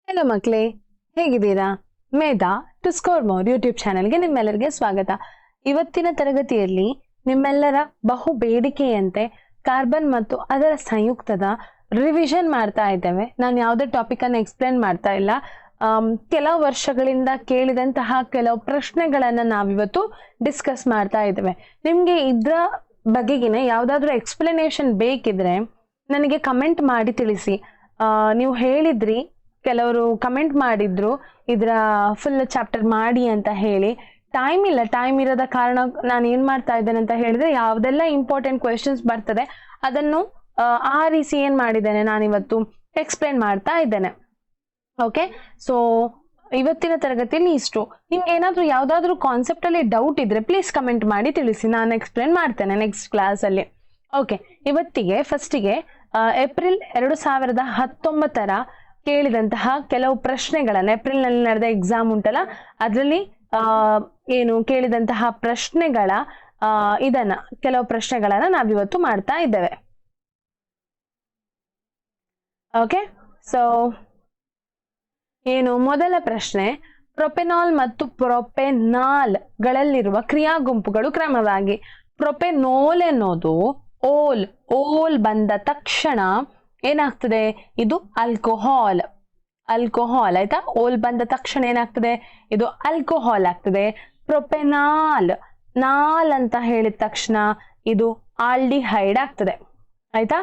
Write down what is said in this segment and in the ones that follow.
Hello ಮಕ್ಕಳೇ, ಹೇಗಿದ್ದೀರಾ? ಮೇಧಾ to score more YouTube ಚಾನೆಲ್ಗೆ ನಿಮ್ಮೆಲ್ಲರಿಗೆ ಸ್ವಾಗತ. ಇವತ್ತಿನ ತರಗತಿಯಲ್ಲಿ ನಿಮ್ಮೆಲ್ಲರ ಬಹು ಬೇಡಿಕೆಯಂತೆ ಕಾರ್ಬನ್ ಮತ್ತು ಅದರ ಸಂಯುಕ್ತದ ರಿವಿಷನ್ ಮಾಡ್ತಾ ಇದ್ದೇವೆ. ನಾನು ಯಾವುದೇ ಟಾಪಿಕ್ ಅನ್ನು ಎಕ್ಸ್ಪ್ಲೇನ್ ಮಾಡ್ತಾ ಇಲ್ಲ. ಕೆಲವು ವರ್ಷಗಳಿಂದ ಕೇಳಿದಂತಹ ಕೆಲವು ಪ್ರಶ್ನೆಗಳನ್ನ ನಾವಿವತ್ತು ಡಿಸ್ಕಸ್ ಮಾಡ್ತಾ ಇದ್ದೇವೆ. ನಿಮ್ಗೆ ಇದ್ರ ಬಗೆಗಿನ ಯಾವ್ದಾದ್ರು ಎಕ್ಸ್ಪ್ಲನೇಷನ್ ಬೇಕಿದ್ರೆ ನನಗೆ ಕಮೆಂಟ್ ಮಾಡಿ ತಿಳಿಸಿ. ನೀವು ಹೇಳಿದ್ರಿ, ಕೆಲವರು ಕಮೆಂಟ್ ಮಾಡಿದ್ರು ಇದರ ಫುಲ್ ಚಾಪ್ಟರ್ ಮಾಡಿ ಅಂತ ಹೇಳಿ. ಟೈಮ್ ಇರೋದ ಕಾರಣ ನಾನು ಏನ್ ಮಾಡ್ತಾ ಇದ್ದೇನೆ ಅಂತ ಹೇಳಿದ್ರೆ, ಯಾವ್ದೆಲ್ಲ ಇಂಪಾರ್ಟೆಂಟ್ ಕ್ವೆಶನ್ಸ್ ಬರ್ತದೆ ಅದನ್ನು ಆರಿಸಿ ಏನ್ ಮಾಡಿದ್ದೇನೆ ನಾನಿವತ್ತು ಎಕ್ಸ್ಪ್ಲೇನ್ ಮಾಡ್ತಾ ಇದ್ದೇನೆ. ಓಕೆ, ಸೊ ಇವತ್ತಿನ ತರಗತಿಯಲ್ಲಿ ಇಷ್ಟು. ನಿಮ್ಗೆ ಏನಾದ್ರು ಯಾವ್ದಾದ್ರು ಕಾನ್ಸೆಪ್ಟ್ ಅಲ್ಲಿ ಡೌಟ್ ಇದ್ರೆ ಪ್ಲೀಸ್ ಕಮೆಂಟ್ ಮಾಡಿ ತಿಳಿಸಿ, ನಾನು ಎಕ್ಸ್ಪ್ಲೇನ್ ಮಾಡ್ತೇನೆ ನೆಕ್ಸ್ಟ್ ಕ್ಲಾಸ್ ಅಲ್ಲಿ. ಓಕೆ, ಇವತ್ತಿಗೆ ಫಸ್ಟಿಗೆ ಏಪ್ರಿಲ್ 2019 ಕೇಳಿದಂತಹ ಕೆಲವು ಪ್ರಶ್ನೆಗಳನ್ನ, ಏಪ್ರಿಲ್ ನಲ್ಲಿ ನಡೆದ ಎಕ್ಸಾಮ್ ಉಂಟಲ್ಲ ಅದರಲ್ಲಿ ಏನು ಕೇಳಿದಂತಹ ಪ್ರಶ್ನೆಗಳ ಕೆಲವು ಪ್ರಶ್ನೆಗಳನ್ನ ನಾವಿವತ್ತು ಮಾಡ್ತಾ ಇದ್ದೇವೆ. ಓಕೆ, ಸೊ ಏನು ಮೊದಲ ಪ್ರಶ್ನೆ, ಪ್ರೊಪೆನಾಲ್ ಮತ್ತು ಪ್ರೊಪೆನಾಲ್ ಗಳಲ್ಲಿರುವ ಕ್ರಿಯಾ ಗುಂಪುಗಳು ಕ್ರಮವಾಗಿ. ಪ್ರೊಪೆನೋಲ್ ಎನ್ನೋದು ಓಲ್ ಬಂದ ತಕ್ಷಣ ಏನಾಗ್ತದೆ, ಇದು ಆಲ್ಕೋಹಾಲ್ ಆಯ್ತಾ. ಓಲ್ ಬಂದ ತಕ್ಷಣ ಏನಾಗ್ತದೆ, ಇದು ಆಲ್ಕೋಹಾಲ್ ಆಗ್ತದೆ. ಪ್ರೊಪೆನಾಲ್ ಅಂತ ಹೇಳಿದ ತಕ್ಷಣ ಇದು ಆಲ್ಡಿಹೈಡ್ ಆಗ್ತದೆ, ಆಯ್ತಾ,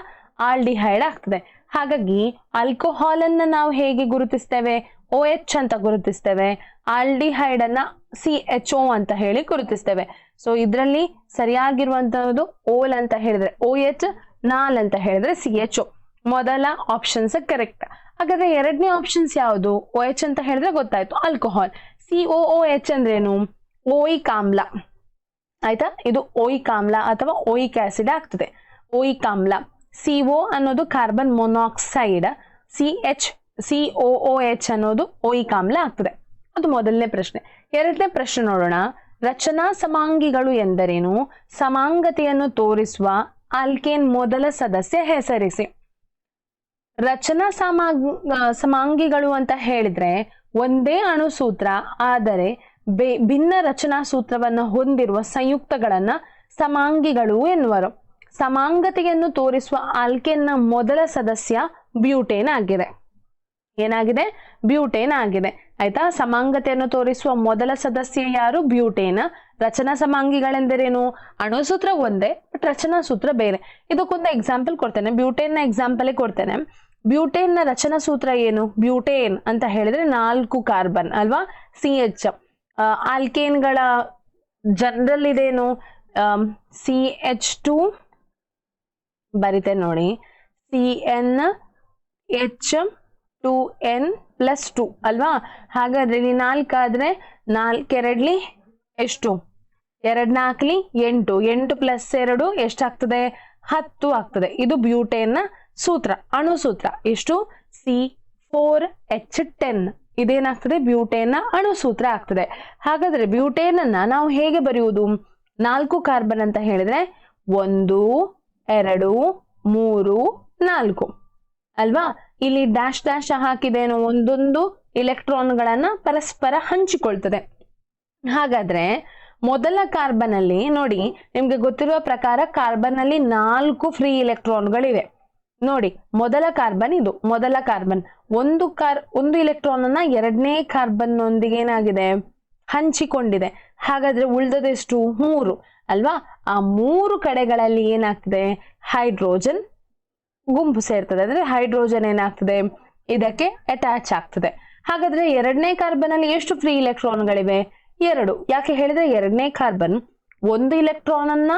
ಆಲ್ಡಿಹೈಡ್ ಆಗ್ತದೆ. ಹಾಗಾಗಿ ಆಲ್ಕೋಹಾಲ್ ಅನ್ನ ನಾವು ಹೇಗೆ ಗುರುತಿಸ್ತೇವೆ? OH ಅಂತ ಗುರುತಿಸ್ತೇವೆ. ಆಲ್ಡಿಹೈಡ್ ಅನ್ನ CHO ಅಂತ ಹೇಳಿ ಗುರುತಿಸ್ತೇವೆ. ಸೊ ಇದರಲ್ಲಿ ಸರಿಯಾಗಿರುವಂತಹದ್ದು ಓಲ್ ಅಂತ ಹೇಳಿದ್ರೆ OH, ನಾಲ್ ಅಂತ ಹೇಳಿದ್ರೆ CHO. ಮೊದಲ ಆಪ್ಷನ್ಸ್ ಕರೆಕ್ಟ್. ಹಾಗಾದ್ರೆ ಎರಡನೇ ಆಪ್ಷನ್ಸ್ ಯಾವುದು? OH ಅಂತ ಹೇಳಿದ್ರೆ ಗೊತ್ತಾಯ್ತು, ಆಲ್ಕೋಹಾಲ್. COOH ಅಂದ್ರೇನು? ಓಯಿಕ್ ಆಮ್ಲ, ಆಯ್ತಾ. ಇದು ಓಯಿಕ್ ಆಮ್ಲ ಅಥವಾ ಓಯಿಕ್ ಆಸಿಡ್ ಆಗ್ತದೆ, ಓಯಿಕ್ ಆಮ್ಲ. CO ಅನ್ನೋದು ಕಾರ್ಬನ್ ಮೊನಾಕ್ಸೈಡ್, COOH ಅನ್ನೋದು ಓಯಿಕ್ ಆಮ್ಲ ಆಗ್ತದೆ. ಅದು ಮೊದಲನೇ ಪ್ರಶ್ನೆ. ಎರಡನೇ ಪ್ರಶ್ನೆ ನೋಡೋಣ. ರಚನಾ ಸಮಾಂಗಿಗಳು ಎಂದರೇನು? ಸಮಾಂಗತೆಯನ್ನು ತೋರಿಸುವ ಆಲ್ಕೇನ್ ಮೊದಲ ಸದಸ್ಯ ಹೆಸರಿಸಿ. ರಚನಾ ಸಮಾಂಗಿಗಳು ಅಂತ ಹೇಳಿದ್ರೆ ಒಂದೇ ಅಣುಸೂತ್ರ ಆದರೆ ಭಿನ್ನ ರಚನಾ ಸೂತ್ರವನ್ನು ಹೊಂದಿರುವ ಸಂಯುಕ್ತಗಳನ್ನ ಸಮಾಂಗಿಗಳು ಎನ್ನುವರು. ಸಮಾಂಗತೆಯನ್ನು ತೋರಿಸುವ ಆಲ್ಕೇನ್ನ ಮೊದಲ ಸದಸ್ಯ ಬ್ಯೂಟೇನ್ ಆಗಿದೆ. ಏನಾಗಿದೆ? ಬ್ಯೂಟೇನ್ ಆಗಿದೆ, ಆಯ್ತಾ. ಸಮಾಂಗತೆಯನ್ನು ತೋರಿಸುವ ಮೊದಲ ಸದಸ್ಯ ಯಾರು? ಬ್ಯೂಟೇನ್. ರಚನಾ ಸಮಾಂಗಿಗಳೆಂದರೇನು? ಅಣುಸೂತ್ರ ಒಂದೇ ಬಟ್ ರಚನಾ ಸೂತ್ರ ಬೇರೆ. ಇದಕ್ಕೊಂದು ಎಕ್ಸಾಂಪಲ್ ಕೊಡ್ತೇನೆ, ಬ್ಯೂಟೇನ್ ನ ಎಕ್ಸಾಂಪಲ್ ಕೊಡ್ತೇನೆ. ಬ್ಯೂಟೇನ್ ನ ರಚನಾ ಸೂತ್ರ ಏನು? ಬ್ಯೂಟೇನ್ ಅಂತ ಹೇಳಿದ್ರೆ 4 ಕಾರ್ಬನ್ ಅಲ್ವಾ, CH. ಆಲ್ಕೇನ್ಗಳ ಜನರಲ್ ಇದೇನು? CH2 ಬರಿತೇನೆ ನೋಡಿ, CnH2n+2 ಅಲ್ವಾ. ಹಾಗಾದ್ರೆ ಇಲ್ಲಿ 4 ಆದ್ರೆ 4 2 ಎಷ್ಟು? 2 4 8, 8 + 2 ಎಷ್ಟಾಗ್ತದೆ? 10 ಆಗ್ತದೆ. ಇದು ಬ್ಯೂಟೇನ್ ನ ಸೂತ್ರ, ಅಣು ಸೂತ್ರ. ಎಷ್ಟು? C4H10. ಇದೇನಾಗ್ತದೆ? ಬ್ಯೂಟೇನ್ ನ ಅಣು ಸೂತ್ರ ಆಗ್ತದೆ. ಹಾಗಾದ್ರೆ ಬ್ಯೂಟೇನ್ ಅನ್ನ ನಾವು ಹೇಗೆ ಬರೆಯುವುದು? 4 ಕಾರ್ಬನ್ ಅಂತ ಹೇಳಿದ್ರೆ 1 2 3 4 ಅಲ್ವಾ. ಇಲ್ಲಿ ಡ್ಯಾಶ್ ಹಾಕಿದೇನು? ಒಂದೊಂದು ಇಲೆಕ್ಟ್ರಾನ್ಗಳನ್ನ ಪರಸ್ಪರ ಹಂಚಿಕೊಳ್ತದೆ. ಹಾಗಾದ್ರೆ ಮೊದಲ ಕಾರ್ಬನ್ ಅಲ್ಲಿ ನೋಡಿ, ನಿಮ್ಗೆ ಗೊತ್ತಿರುವ ಪ್ರಕಾರ ಕಾರ್ಬನ್ ಅಲ್ಲಿ 4 ಫ್ರೀ ಇಲೆಕ್ಟ್ರಾನ್ಗಳಿವೆ ನೋಡಿ. ಮೊದಲ ಕಾರ್ಬನ್ ಇದು, ಮೊದಲ ಕಾರ್ಬನ್ ಒಂದು ಇಲೆಕ್ಟ್ರಾನ್ ಅನ್ನ ಎರಡನೇ ಕಾರ್ಬನ್ ನೊಂದಿಗೆ ಏನಾಗಿದೆ? ಹಂಚಿಕೊಂಡಿದೆ. ಹಾಗಾದ್ರೆ ಉಳಿದದೆಷ್ಟು? 3 ಅಲ್ವಾ. ಆ 3 ಕಡೆಗಳಲ್ಲಿ ಏನಾಗ್ತದೆ? ಹೈಡ್ರೋಜನ್ ಗುಂಪು ಸೇರ್ತದೆ. ಅಂದ್ರೆ ಹೈಡ್ರೋಜನ್ ಏನಾಗ್ತದೆ? ಇದಕ್ಕೆ ಅಟ್ಯಾಚ್ ಆಗ್ತದೆ. ಹಾಗಾದ್ರೆ ಎರಡನೇ ಕಾರ್ಬನ್ ಅಲ್ಲಿ ಎಷ್ಟು ಫ್ರೀ ಇಲೆಕ್ಟ್ರಾನ್ಗಳಿವೆ? 2. ಯಾಕೆ ಹೇಳಿದ್ರೆ ಎರಡನೇ ಕಾರ್ಬನ್ ಒಂದು ಇಲೆಕ್ಟ್ರಾನ್ ಅನ್ನ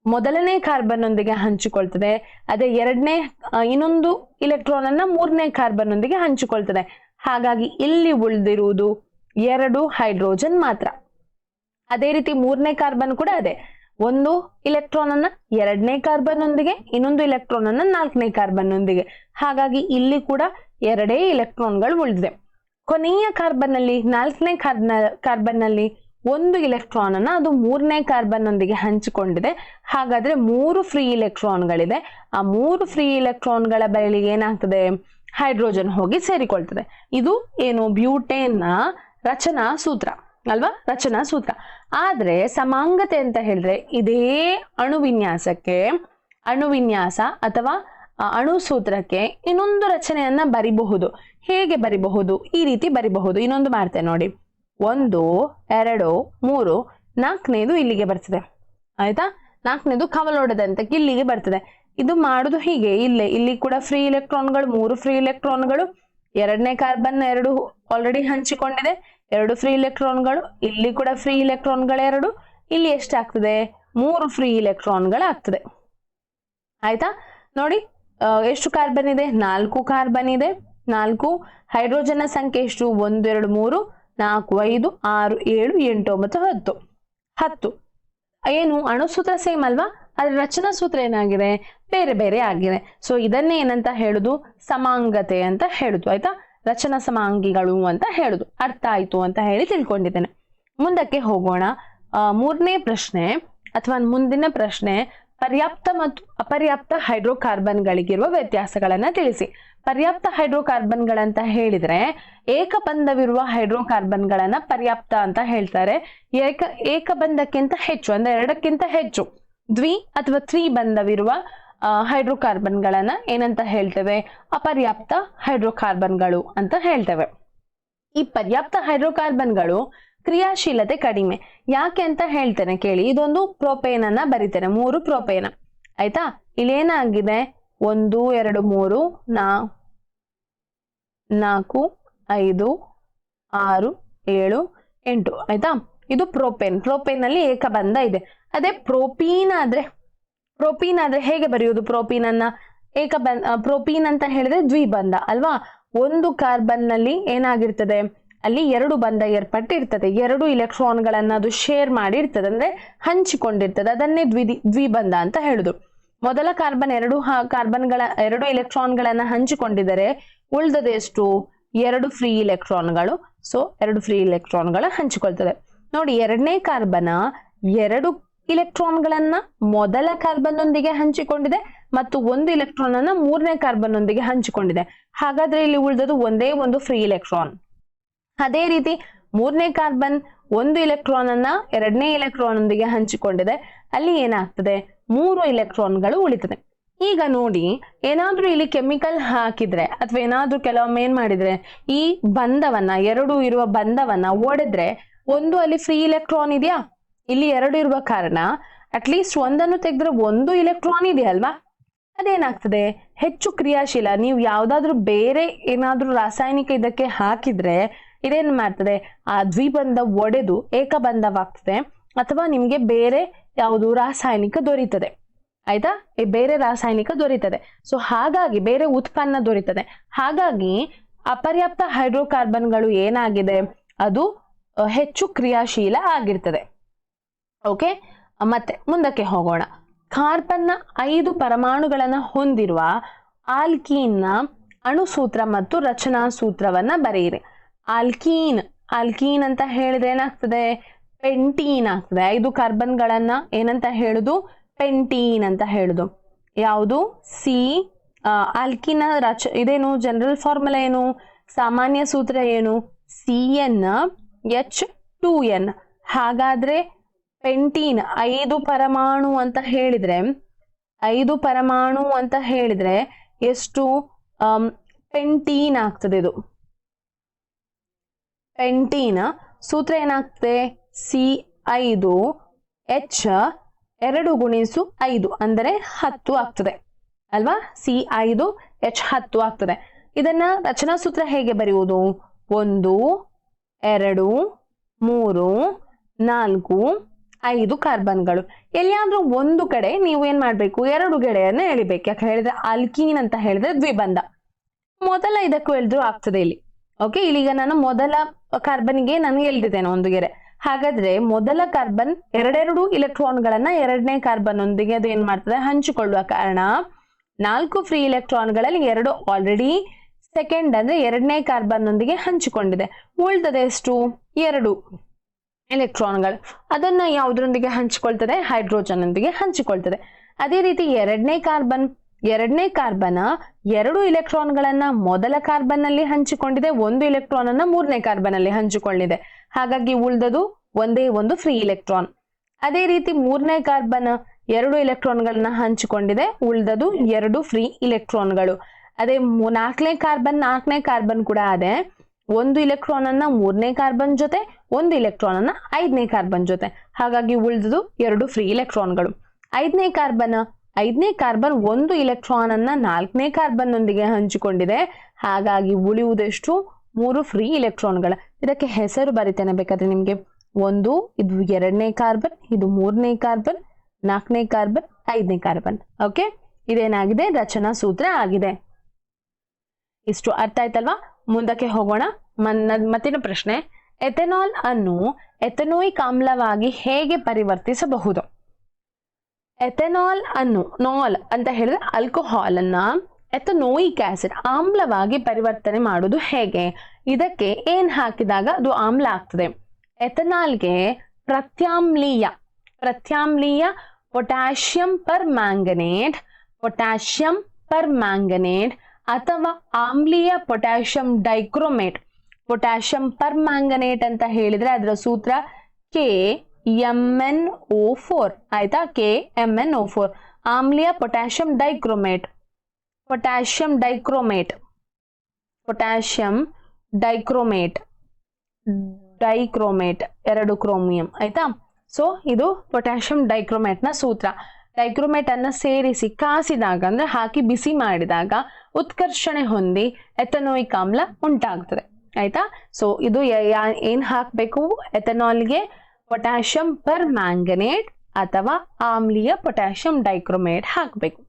ಮೊದಲನೇ ಕಾರ್ಬನ್ ನೊಂದಿಗೆ ಹಂಚಿಕೊಳ್ತದೆ, ಅದೇ ಇನ್ನೊಂದು ಇಲೆಕ್ಟ್ರಾನ್ ಅನ್ನ ಮೂರನೇ ಕಾರ್ಬನ್ ನೊಂದಿಗೆ ಹಂಚಿಕೊಳ್ತದೆ. ಹಾಗಾಗಿ ಇಲ್ಲಿ ಉಳಿದಿರುವುದು 2 ಹೈಡ್ರೋಜನ್ ಮಾತ್ರ. ಅದೇ ರೀತಿ ಮೂರನೇ ಕಾರ್ಬನ್ ಕೂಡ ಅದೇ, ಒಂದು ಇಲೆಕ್ಟ್ರಾನ್ ಅನ್ನ ಎರಡನೇ ಕಾರ್ಬನ್ ನೊಂದಿಗೆ, ಇನ್ನೊಂದು ಇಲೆಕ್ಟ್ರಾನ್ ಅನ್ನ ನಾಲ್ಕನೇ ಕಾರ್ಬನ್ ನೊಂದಿಗೆ. ಹಾಗಾಗಿ ಇಲ್ಲಿ ಕೂಡ 2 ಇಲೆಕ್ಟ್ರಾನ್ಗಳು ಉಳಿದಿದೆ. ಕೊನೆಯ ಕಾರ್ಬನ್ ನಲ್ಲಿ, ನಾಲ್ಕನೇ ಕಾರ್ಬನ್ ನಲ್ಲಿ ಒಂದು ಇಲೆಕ್ಟ್ರಾನ್ ಅನ್ನ ಅದು ಮೂರನೇ ಕಾರ್ಬನ್ ನೊಂದಿಗೆ ಹಂಚಿಕೊಂಡಿದೆ. ಹಾಗಾದ್ರೆ 3 ಫ್ರೀ ಇಲೆಕ್ಟ್ರಾನ್ಗಳಿದೆ. ಆ 3 ಫ್ರೀ ಇಲೆಕ್ಟ್ರಾನ್ಗಳ ಬಯಲಿಗೆ ಏನಾಗ್ತದೆ? ಹೈಡ್ರೋಜನ್ ಹೋಗಿ ಸೇರಿಕೊಳ್ತದೆ. ಇದು ಏನು ಬ್ಯೂಟೇನ್ನ ರಚನಾ ಸೂತ್ರ ಅಲ್ವಾ, ರಚನಾ ಸೂತ್ರ. ಆದ್ರೆ ಸಮಾಂಗತೆ ಅಂತ ಹೇಳಿದ್ರೆ ಇದೇ ಅಣುವಿನ್ಯಾಸ ಅಥವಾ ಅಣು ಸೂತ್ರಕ್ಕೆ ಇನ್ನೊಂದು ರಚನೆಯನ್ನ ಬರಿಬಹುದು. ಹೇಗೆ ಬರಿಬಹುದು? ಈ ರೀತಿ ಬರಿಬಹುದು. ಇನ್ನೊಂದು ಮಾಡ್ತೇನೆ ನೋಡಿ. 1 2 3 4ನೇದು ಇಲ್ಲಿಗೆ ಬರ್ತದೆ. ಆಯ್ತಾ? 4ನೇದು ಕವಲೊಡೆದಂತೆ ಇಲ್ಲಿಗೆ ಬರ್ತದೆ. ಇದು ಮಾಡುದು ಹೀಗೆ. ಇಲ್ಲಿ ಕೂಡ ಫ್ರೀ ಇಲೆಕ್ಟ್ರಾನ್ಗಳು, 3 ಫ್ರೀ ಇಲೆಕ್ಟ್ರಾನ್ಗಳು, 2ನೇ ಕಾರ್ಬನ್ 2 ಆಲ್ರೆಡಿ ಹಂಚಿಕೊಂಡಿದೆ, 2 ಫ್ರೀ ಇಲೆಕ್ಟ್ರಾನ್ಗಳು, ಇಲ್ಲಿ ಕೂಡ ಫ್ರೀ ಇಲೆಕ್ಟ್ರಾನ್ಗಳು 2, ಇಲ್ಲಿ ಎಷ್ಟಾಗ್ತದೆ? 3 ಫ್ರೀ ಇಲೆಕ್ಟ್ರಾನ್ಗಳಾಗ್ತದೆ. ಆಯ್ತಾ? ನೋಡಿ ಎಷ್ಟು ಕಾರ್ಬನ್ ಇದೆ? 4 ಕಾರ್ಬನ್ ಇದೆ. 4 ಹೈಡ್ರೋಜನ್ ಸಂಖ್ಯೆ ಎಷ್ಟು? 1 2 3 4 5 6 7 8 9 10. ಏನು ಅಣುಸೂತ್ರ ಸೇಮ್ ಅಲ್ವಾ, ಅದ್ರ ರಚನಾ ಸೂತ್ರ ಏನಾಗಿದೆ? ಬೇರೆ ಬೇರೆ ಆಗಿದೆ. ಸೊ ಇದನ್ನೇ ಏನಂತ ಹೇಳುದು? ಸಮಾಂಗತೆ ಅಂತ ಹೇಳುದು. ಆಯ್ತಾ? ರಚನಾ ಸಮಾಂಗಿಗಳು ಅಂತ ಹೇಳುದು. ಅರ್ಥ ಆಯ್ತು ಅಂತ ಹೇಳಿ ತಿಳ್ಕೊಂಡಿದ್ದೇನೆ. ಮುಂದಕ್ಕೆ ಹೋಗೋಣ. 3ನೇ ಪ್ರಶ್ನೆ ಅಥವಾ ಮುಂದಿನ ಪ್ರಶ್ನೆ, ಪರ್ಯಾಪ್ತ ಮತ್ತು ಅಪರ್ಯಾಪ್ತ ಹೈಡ್ರೋಕಾರ್ಬನ್ಗಳಿಗಿರುವ ವ್ಯತ್ಯಾಸಗಳನ್ನ ತಿಳಿಸಿ. ಪರ್ಯಾಪ್ತ ಹೈಡ್ರೋಕಾರ್ಬನ್ಗಳಂತ ಹೇಳಿದ್ರೆ ಏಕಬಂಧವಿರುವ ಹೈಡ್ರೋಕಾರ್ಬನ್ಗಳನ್ನ ಪರ್ಯಾಪ್ತ ಅಂತ ಹೇಳ್ತಾರೆ. ಏಕಬಂಧಕ್ಕಿಂತ ಹೆಚ್ಚು ಅಂದ್ರೆ 2ಕ್ಕಿಂತ ಹೆಚ್ಚು ದ್ವಿ ಅಥವಾ ತ್ರಿಬಂಧವಿರುವ ಹೈಡ್ರೋಕಾರ್ಬನ್ಗಳನ್ನ ಏನಂತ ಹೇಳ್ತೇವೆ? ಅಪರ್ಯಾಪ್ತ ಹೈಡ್ರೋಕಾರ್ಬನ್ಗಳು ಅಂತ ಹೇಳ್ತೇವೆ. ಈ ಪರ್ಯಾಪ್ತ ಹೈಡ್ರೋಕಾರ್ಬನ್ಗಳು ಕ್ರಿಯಾಶೀಲತೆ ಕಡಿಮೆ. ಯಾಕೆ ಅಂತ ಹೇಳ್ತೇನೆ ಕೇಳಿ. ಇದೊಂದು ಪ್ರೋಪೇನ್ ಅನ್ನ ಬರಿತೇನೆ, 3 ಪ್ರೋಪೇನ್. ಆಯ್ತಾ? ಇಲ್ಲಿ ಏನಾಗಿದೆ? 1 2 3 4 5 6 7 8. ಆಯ್ತಾ? ಇದು ಪ್ರೋಪೇನ್. ಪ್ರೋಪೇನ್ ಅಲ್ಲಿ ಏಕಬಂಧ ಇದೆ. ಅದೇ ಪ್ರೋಪೀನ್ ಆದ್ರೆ ಹೇಗೆ ಬರೆಯುವುದು? ಪ್ರೋಪೀನ್ ಅನ್ನ ಪ್ರೋಪೀನ್ ಅಂತ ಹೇಳಿದ್ರೆ ದ್ವಿಬಂಧ ಅಲ್ವಾ. 1 ಕಾರ್ಬನ್ ನಲ್ಲಿ ಏನಾಗಿರ್ತದೆ? ಅಲ್ಲಿ 2 ಬಂಧ ಏರ್ಪಟ್ಟಿರ್ತದೆ. 2 ಇಲೆಕ್ಟ್ರಾನ್ಗಳನ್ನ ಅದು ಶೇರ್ ಮಾಡಿರ್ತದೆ, ಅಂದ್ರೆ ಹಂಚಿಕೊಂಡಿರ್ತದೆ. ಅದನ್ನೇ ದ್ವಿಬಂಧ ಅಂತ ಹೇಳುದು. ಮೊದಲ ಕಾರ್ಬನ್ 2 ಇಲೆಕ್ಟ್ರಾನ್ಗಳನ್ನ ಹಂಚಿಕೊಂಡಿದರೆ ಉಳಿದದೆ ಎಷ್ಟು? 2 ಫ್ರೀ ಇಲೆಕ್ಟ್ರಾನ್ಗಳು. ಸೊ 2 ಫ್ರೀ ಇಲೆಕ್ಟ್ರಾನ್ಗಳ ಹಂಚಿಕೊಳ್ತದೆ. ನೋಡಿ, 2ನೇ ಕಾರ್ಬನ್ 2 ಇಲೆಕ್ಟ್ರಾನ್ಗಳನ್ನ ಮೊದಲ ಕಾರ್ಬನ್ ನೊಂದಿಗೆ ಹಂಚಿಕೊಂಡಿದೆ ಮತ್ತು 1 ಇಲೆಕ್ಟ್ರಾನ್ ಅನ್ನ 3ನೇ ಕಾರ್ಬನ್ ನೊಂದಿಗೆ ಹಂಚಿಕೊಂಡಿದೆ. ಹಾಗಾದ್ರೆ ಇಲ್ಲಿ ಉಳಿದದು ಒಂದೇ ಒಂದು ಫ್ರೀ ಇಲೆಕ್ಟ್ರಾನ್. ಅದೇ ರೀತಿ 3ನೇ ಕಾರ್ಬನ್ 1 ಇಲೆಕ್ಟ್ರಾನ್ ಅನ್ನ 2ನೇ ಇಲೆಕ್ಟ್ರಾನ್ ನೊಂದಿಗೆ ಹಂಚಿಕೊಂಡಿದೆ. ಅಲ್ಲಿ ಏನಾಗ್ತದೆ? 3 ಇಲೆಕ್ಟ್ರಾನ್ಗಳು ಉಳಿತದೆ. ಈಗ ನೋಡಿ, ಏನಾದ್ರೂ ಇಲ್ಲಿ ಕೆಮಿಕಲ್ ಹಾಕಿದ್ರೆ ಅಥವಾ ಏನಾದ್ರೂ ಕೆಲವೊಮ್ಮೆ ಏನ್ ಮಾಡಿದ್ರೆ ಈ ಬಂಧವನ್ನ 2 ಇರುವ ಬಂಧವನ್ನ ಒಡೆದ್ರೆ, ಒಂದು ಅಲ್ಲಿ ಫ್ರೀ ಇಲೆಕ್ಟ್ರಾನ್ ಇದೆಯಾ? ಇಲ್ಲಿ 2 ಇರುವ ಕಾರಣ ಅಟ್ಲೀಸ್ಟ್ ಒಂದನ್ನು ತೆಗೆದ್ರೆ 1 ಇಲೆಕ್ಟ್ರಾನ್ ಇದೆಯಲ್ವಾ? ಅದೇನಾಗ್ತದೆ? ಹೆಚ್ಚು ಕ್ರಿಯಾಶೀಲ. ನೀವು ಯಾವ್ದಾದ್ರು ಬೇರೆ ಏನಾದ್ರೂ ರಾಸಾಯನಿಕ ಇದಕ್ಕೆ ಹಾಕಿದ್ರೆ ಇದೇನ್ ಮಾಡ್ತದೆ? ಆ ದ್ವಿಬಂಧ ಒಡೆದು ಏಕಬಂಧವಾಗ್ತದೆ, ಅಥವಾ ನಿಮ್ಗೆ ಬೇರೆ ಯಾವುದು ರಾಸಾಯನಿಕ ದೊರೀತದೆ. ಆಯ್ತಾ? ಬೇರೆ ರಾಸಾಯನಿಕ ದೊರೀತದೆ. ಸೊ ಹಾಗಾಗಿ ಬೇರೆ ಉತ್ಪನ್ನ ದೊರೀತದೆ. ಹಾಗಾಗಿ ಅಪರ್ಯಾಪ್ತ ಹೈಡ್ರೋಕಾರ್ಬನ್ಗಳು ಏನಾಗಿದೆ? ಅದು ಹೆಚ್ಚು ಕ್ರಿಯಾಶೀಲ ಆಗಿರ್ತದೆ. ಓಕೆ, ಮತ್ತೆ ಮುಂದಕ್ಕೆ ಹೋಗೋಣ. ಕಾರ್ಬನ್ನ 5 ಪರಮಾಣುಗಳನ್ನ ಹೊಂದಿರುವ ಆಲ್ಕೀನ್ನ ಅಣುಸೂತ್ರ ಮತ್ತು ರಚನಾ ಸೂತ್ರವನ್ನ ಬರೆಯಿರಿ. ಆಲ್ಕೀನ್ ಅಂತ ಹೇಳಿದ್ರೆ ಏನಾಗ್ತದೆ? ಪೆಂಟೀನ್ ಆಗ್ತದೆ. 5 ಕಾರ್ಬನ್ಗಳನ್ನ ಏನಂತ ಹೇಳುದು? ಪೆಂಟೀನ್ ಅಂತ ಹೇಳುದು. ಯಾವುದು? ಆಲ್ಕಿನ ಇದೇನು? ಜನರಲ್ ಫಾರ್ಮುಲಾ ಏನು? ಸಾಮಾನ್ಯ ಸೂತ್ರ ಏನು? CnH2n. ಹಾಗಾದ್ರೆ ಪೆಂಟೀನ್ 5 ಪರಮಾಣು ಅಂತ ಹೇಳಿದ್ರೆ ಎಷ್ಟು ಪೆಂಟೀನ್ ಆಗ್ತದೆ? ಇದು ಪೆಂಟೀನ್ ಸೂತ್ರ ಏನಾಗ್ತದೆ? C5H2 × 5 ಅಂದರೆ 10 ಆಗ್ತದೆ ಅಲ್ವಾ? C5H10 ಆಗ್ತದೆ. ಇದನ್ನ ರಚನಾ ಸೂತ್ರ ಹೇಗೆ ಬರೆಯುವುದು? 1 2 3 4 5 ಕಾರ್ಬನ್ಗಳು. ಎಲ್ಲಿಯಾದ್ರೂ ಒಂದು ಕಡೆ ನೀವು ಏನ್ ಮಾಡ್ಬೇಕು? 2 ಗೆಳೆಯನ್ನ ಎಳಿಬೇಕು. ಯಾಕೆ ಹೇಳಿದ್ರೆ ಆಲ್ಕೀನ್ ಅಂತ ಹೇಳಿದ್ರೆ ದ್ವಿಬಂಧ. ಮೊದಲ ಇದಕ್ಕೂ ಎಳೆದ್ರು ಆಗ್ತದೆ ಇಲ್ಲಿ. ಓಕೆ, ಇಲ್ಲಿಗ ನಾನು ಮೊದಲ ಕಾರ್ಬನ್ಗೆ ನಾನು ಎಳೆದಿದ್ದೇನೆ 1 ಗೆರೆ. ಹಾಗಾದ್ರೆ ಮೊದಲ ಕಾರ್ಬನ್ 2 ಇಲೆಕ್ಟ್ರಾನ್ಗಳನ್ನ 2ನೇ ಕಾರ್ಬನ್ ಒಂದಿಗೆ ಅದು ಏನ್ ಮಾಡ್ತದೆ? ಹಂಚಿಕೊಳ್ಳುವ ಕಾರಣ 4 ಫ್ರೀ ಇಲೆಕ್ಟ್ರಾನ್ಗಳಲ್ಲಿ 2 ಆಲ್ರೆಡಿ ಸೆಕೆಂಡ್ ಅಂದ್ರೆ 2ನೇ ಕಾರ್ಬನ್ ನೊಂದಿಗೆ ಹಂಚಿಕೊಂಡಿದೆ. ಉಳಿದದೆ ಎಷ್ಟು? 2 ಎಲೆಕ್ಟ್ರಾನ್ಗಳು. ಅದನ್ನ ಯಾವುದರೊಂದಿಗೆ ಹಂಚಿಕೊಳ್ತದೆ? ಹೈಡ್ರೋಜನ್ ನೊಂದಿಗೆ ಹಂಚಿಕೊಳ್ತದೆ. ಅದೇ ರೀತಿ 2ನೇ ಕಾರ್ಬನ್ ಎರಡನೇ ಕಾರ್ಬನ್ 2 ಇಲೆಕ್ಟ್ರಾನ್ಗಳನ್ನ ಮೊದಲ ಕಾರ್ಬನ್ ನಲ್ಲಿ ಹಂಚಿಕೊಂಡಿದೆ, 1 ಇಲೆಕ್ಟ್ರಾನ್ ಅನ್ನ ಮೂರನೇ ಕಾರ್ಬನ್ ಅಲ್ಲಿ ಹಂಚಿಕೊಂಡಿದೆ. ಹಾಗಾಗಿ ಉಳಿದದು ಒಂದೇ ಒಂದು ಫ್ರೀ ಇಲೆಕ್ಟ್ರಾನ್. ಅದೇ ರೀತಿ ಮೂರನೇ ಕಾರ್ಬನ್ 2 ಇಲೆಕ್ಟ್ರಾನ್ಗಳನ್ನ ಹಂಚಿಕೊಂಡಿದೆ, ಉಳಿದದು 2 ಫ್ರೀ ಇಲೆಕ್ಟ್ರಾನ್ಗಳು. ಅದೇ ನಾಲ್ಕನೇ ಕಾರ್ಬನ್ ಕೂಡ ಅದೇ 1 ಇಲೆಕ್ಟ್ರಾನ್ ಅನ್ನ ಮೂರನೇ ಕಾರ್ಬನ್ ಜೊತೆ, 1 ಇಲೆಕ್ಟ್ರಾನ್ ಅನ್ನ 5ನೇ ಕಾರ್ಬನ್ ಜೊತೆ. ಹಾಗಾಗಿ ಉಳಿದದು 2 ಫ್ರೀ ಇಲೆಕ್ಟ್ರಾನ್ಗಳು. ಐದನೇ ಕಾರ್ಬನ್ 1 ಇಲೆಕ್ಟ್ರಾನ್ ಅನ್ನ 4ನೇ ಕಾರ್ಬನ್ ನೊಂದಿಗೆ ಹಂಚಿಕೊಂಡಿದೆ. ಹಾಗಾಗಿ ಉಳಿಯುವುದೆಷ್ಟು 3 ಫ್ರೀ ಇಲೆಕ್ಟ್ರಾನ್ಗಳು. ಇದಕ್ಕೆ ಹೆಸರು ಬರಿತೇನೆ ಬೇಕಾದ್ರೆ ನಿಮ್ಗೆ. ಒಂದು ಇದು 2ನೇ ಕಾರ್ಬನ್, ಇದು 3ನೇ ಕಾರ್ಬನ್, 4ನೇ ಕಾರ್ಬನ್, 5ನೇ ಕಾರ್ಬನ್. ಓಕೆ, ಇದೇನಾಗಿದೆ ರಚನಾ ಸೂತ್ರ ಆಗಿದೆ. ಇಷ್ಟು ಅರ್ಥ ಆಯ್ತಲ್ವಾ? ಮುಂದಕ್ಕೆ ಹೋಗೋಣ. ಮತ್ತಿನ ಪ್ರಶ್ನೆ, ಎಥೆನಾಲ್ ಅನ್ನು ಎಥೆನೋಯಿಕ್ ಆಮ್ಲವಾಗಿ ಹೇಗೆ ಪರಿವರ್ತಿಸಬಹುದು? ಎಥೆನಾಲ್ ಅನ್ನು, ನಾಲ್ ಅಂತ ಹೇಳಿದ್ರೆ ಆಲ್ಕೋಹಾಲ್ ಅನ್ನ ಎಥೆನೋಯಿಕ್ ಆಸಿಡ್ ಆಮ್ಲವಾಗಿ ಪರಿವರ್ತನೆ ಮಾಡುವುದು ಹೇಗೆ? ಇದಕ್ಕೆ ಏನ್ ಹಾಕಿದಾಗ ಅದು ಆಮ್ಲ ಆಗ್ತದೆ? ಎಥೆನಾಲ್ಗೆ ಪ್ರತ್ಯಾಮ್ಲೀಯ ಪೊಟ್ಯಾಷಿಯಂ ಪರ್ ಮ್ಯಾಂಗನೇಟ್ ಅಥವಾ ಆಮ್ಲೀಯ ಪೊಟ್ಯಾಷಿಯಂ ಡೈಕ್ರೋಮೇಟ್. ಪೊಟ್ಯಾಷಿಯಂ ಪರ್ ಮ್ಯಾಂಗನೇಟ್ ಅಂತ ಹೇಳಿದ್ರೆ ಅದರ ಸೂತ್ರ KMnO4 ಆಯ್ತಾ? KMnO4. ಆಮ್ಲೀಯ ಪೊಟ್ಯಾಷಿಯಂ ಡೈಕ್ರೋಮೇಟ್ ಎರಡು ಕ್ರೋಮಿಯಂ ಆಯ್ತಾ? ಸೊ ಇದು ಪೊಟ್ಯಾಷಿಯಂ ಡೈಕ್ರೋಮೇಟ್ ನ ಸೂತ್ರ. ಡೈಕ್ರೋಮೇಟ್ ಅನ್ನ ಸೇರಿಸಿ ಕಾಸಿದಾಗ ಅಂದ್ರೆ ಹಾಕಿ ಬಿಸಿ ಮಾಡಿದಾಗ ಉತ್ಕರ್ಷಣೆ ಹೊಂದಿ ಎಥೆನೋಯಿಕ್ ಆಮ್ಲ ಉಂಟಾಗ್ತದೆ ಆಯ್ತಾ? ಸೊ ಇದು ಏನ್ ಹಾಕ್ಬೇಕು? ಎಥೆನಾಲ್ಗೆ ಪೊಟ್ಯಾಷಿಯಂ ಪರ್ ಮ್ಯಾಂಗನೇಟ್ ಅಥವಾ ಆಮ್ಲೀಯ ಪೊಟ್ಯಾಷಿಯಂ ಡೈಕ್ರೋಮೇಟ್ ಹಾಕಬೇಕು.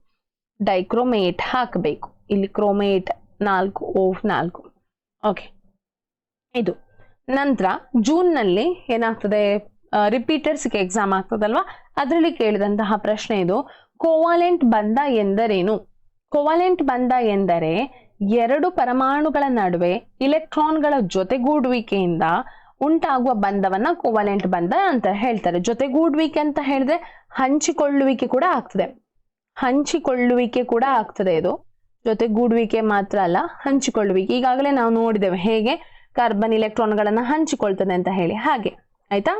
ಇಲ್ಲಿ ಕ್ರೋಮೇಟ್ 4O4. ಓಕೆ, ಇದು ನಂತರ ಜೂನ್ ನಲ್ಲಿ ಏನಾಗ್ತದೆ, ರಿಪೀಟರ್ಸ್ಗೆ ಎಕ್ಸಾಮ್ ಆಗ್ತದಲ್ವಾ, ಅದರಲ್ಲಿ ಕೇಳಿದಂತಹ ಪ್ರಶ್ನೆ ಇದು. ಕೋವಾಲೆಂಟ್ ಬಂಧ ಎಂದರೇನು? ಕೋವಾಲೆಂಟ್ ಬಂಧ ಎಂದರೆ 2 ಪರಮಾಣುಗಳ ನಡುವೆ ಇಲೆಕ್ಟ್ರಾನ್ಗಳ ಜೊತೆಗೂಡುವಿಕೆಯಿಂದ ಉಂಟಾಗುವ ಬಂಧವನ್ನ ಕೋವಾಲೆಂಟ್ ಬಂಧ ಅಂತ ಹೇಳ್ತಾರೆ. ಜೊತೆಗೂಡುವಿಕೆ ಅಂತ ಹೇಳಿದ್ರೆ ಹಂಚಿಕೊಳ್ಳುವಿಕೆ ಕೂಡ ಆಗ್ತದೆ. ಇದು ಜೊತೆಗೂಡುವಿಕೆ ಮಾತ್ರ ಅಲ್ಲ, ಹಂಚಿಕೊಳ್ಳುವಿಕೆ. ಈಗಾಗಲೇ ನಾವು ನೋಡಿದ್ದೇವೆ ಹೇಗೆ ಕಾರ್ಬನ್ ಇಲೆಕ್ಟ್ರಾನ್ಗಳನ್ನ ಹಂಚಿಕೊಳ್ತದೆ ಅಂತ ಹೇಳಿ, ಹಾಗೆ ಆಯ್ತಾ?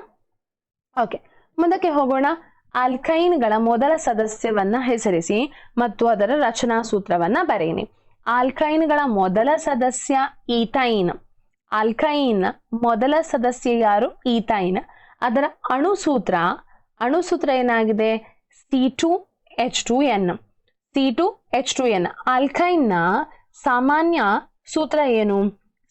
ಓಕೆ, ಮುಂದಕ್ಕೆ ಹೋಗೋಣ. ಆಲ್ಕೈನ್ಗಳ ಮೊದಲ ಸದಸ್ಯವನ್ನ ಹೆಸರಿಸಿ ಮತ್ತು ಅದರ ರಚನಾ ಸೂತ್ರವನ್ನ ಬರೆಯಿರಿ. ಆಲ್ಕೈನ್ಗಳ ಮೊದಲ ಸದಸ್ಯ ಈಥೈನ್. ಆಲ್ಕೈನ್ ಮೊದಲ ಸದಸ್ಯ ಯಾರು? ಈಥೈನ್. ಅದರ ಅಣುಸೂತ್ರ ಏನಾಗಿದೆ? C2H2n. ಆಲ್ಕೈನ್ ನ ಸಾಮಾನ್ಯ ಸೂತ್ರ ಏನು?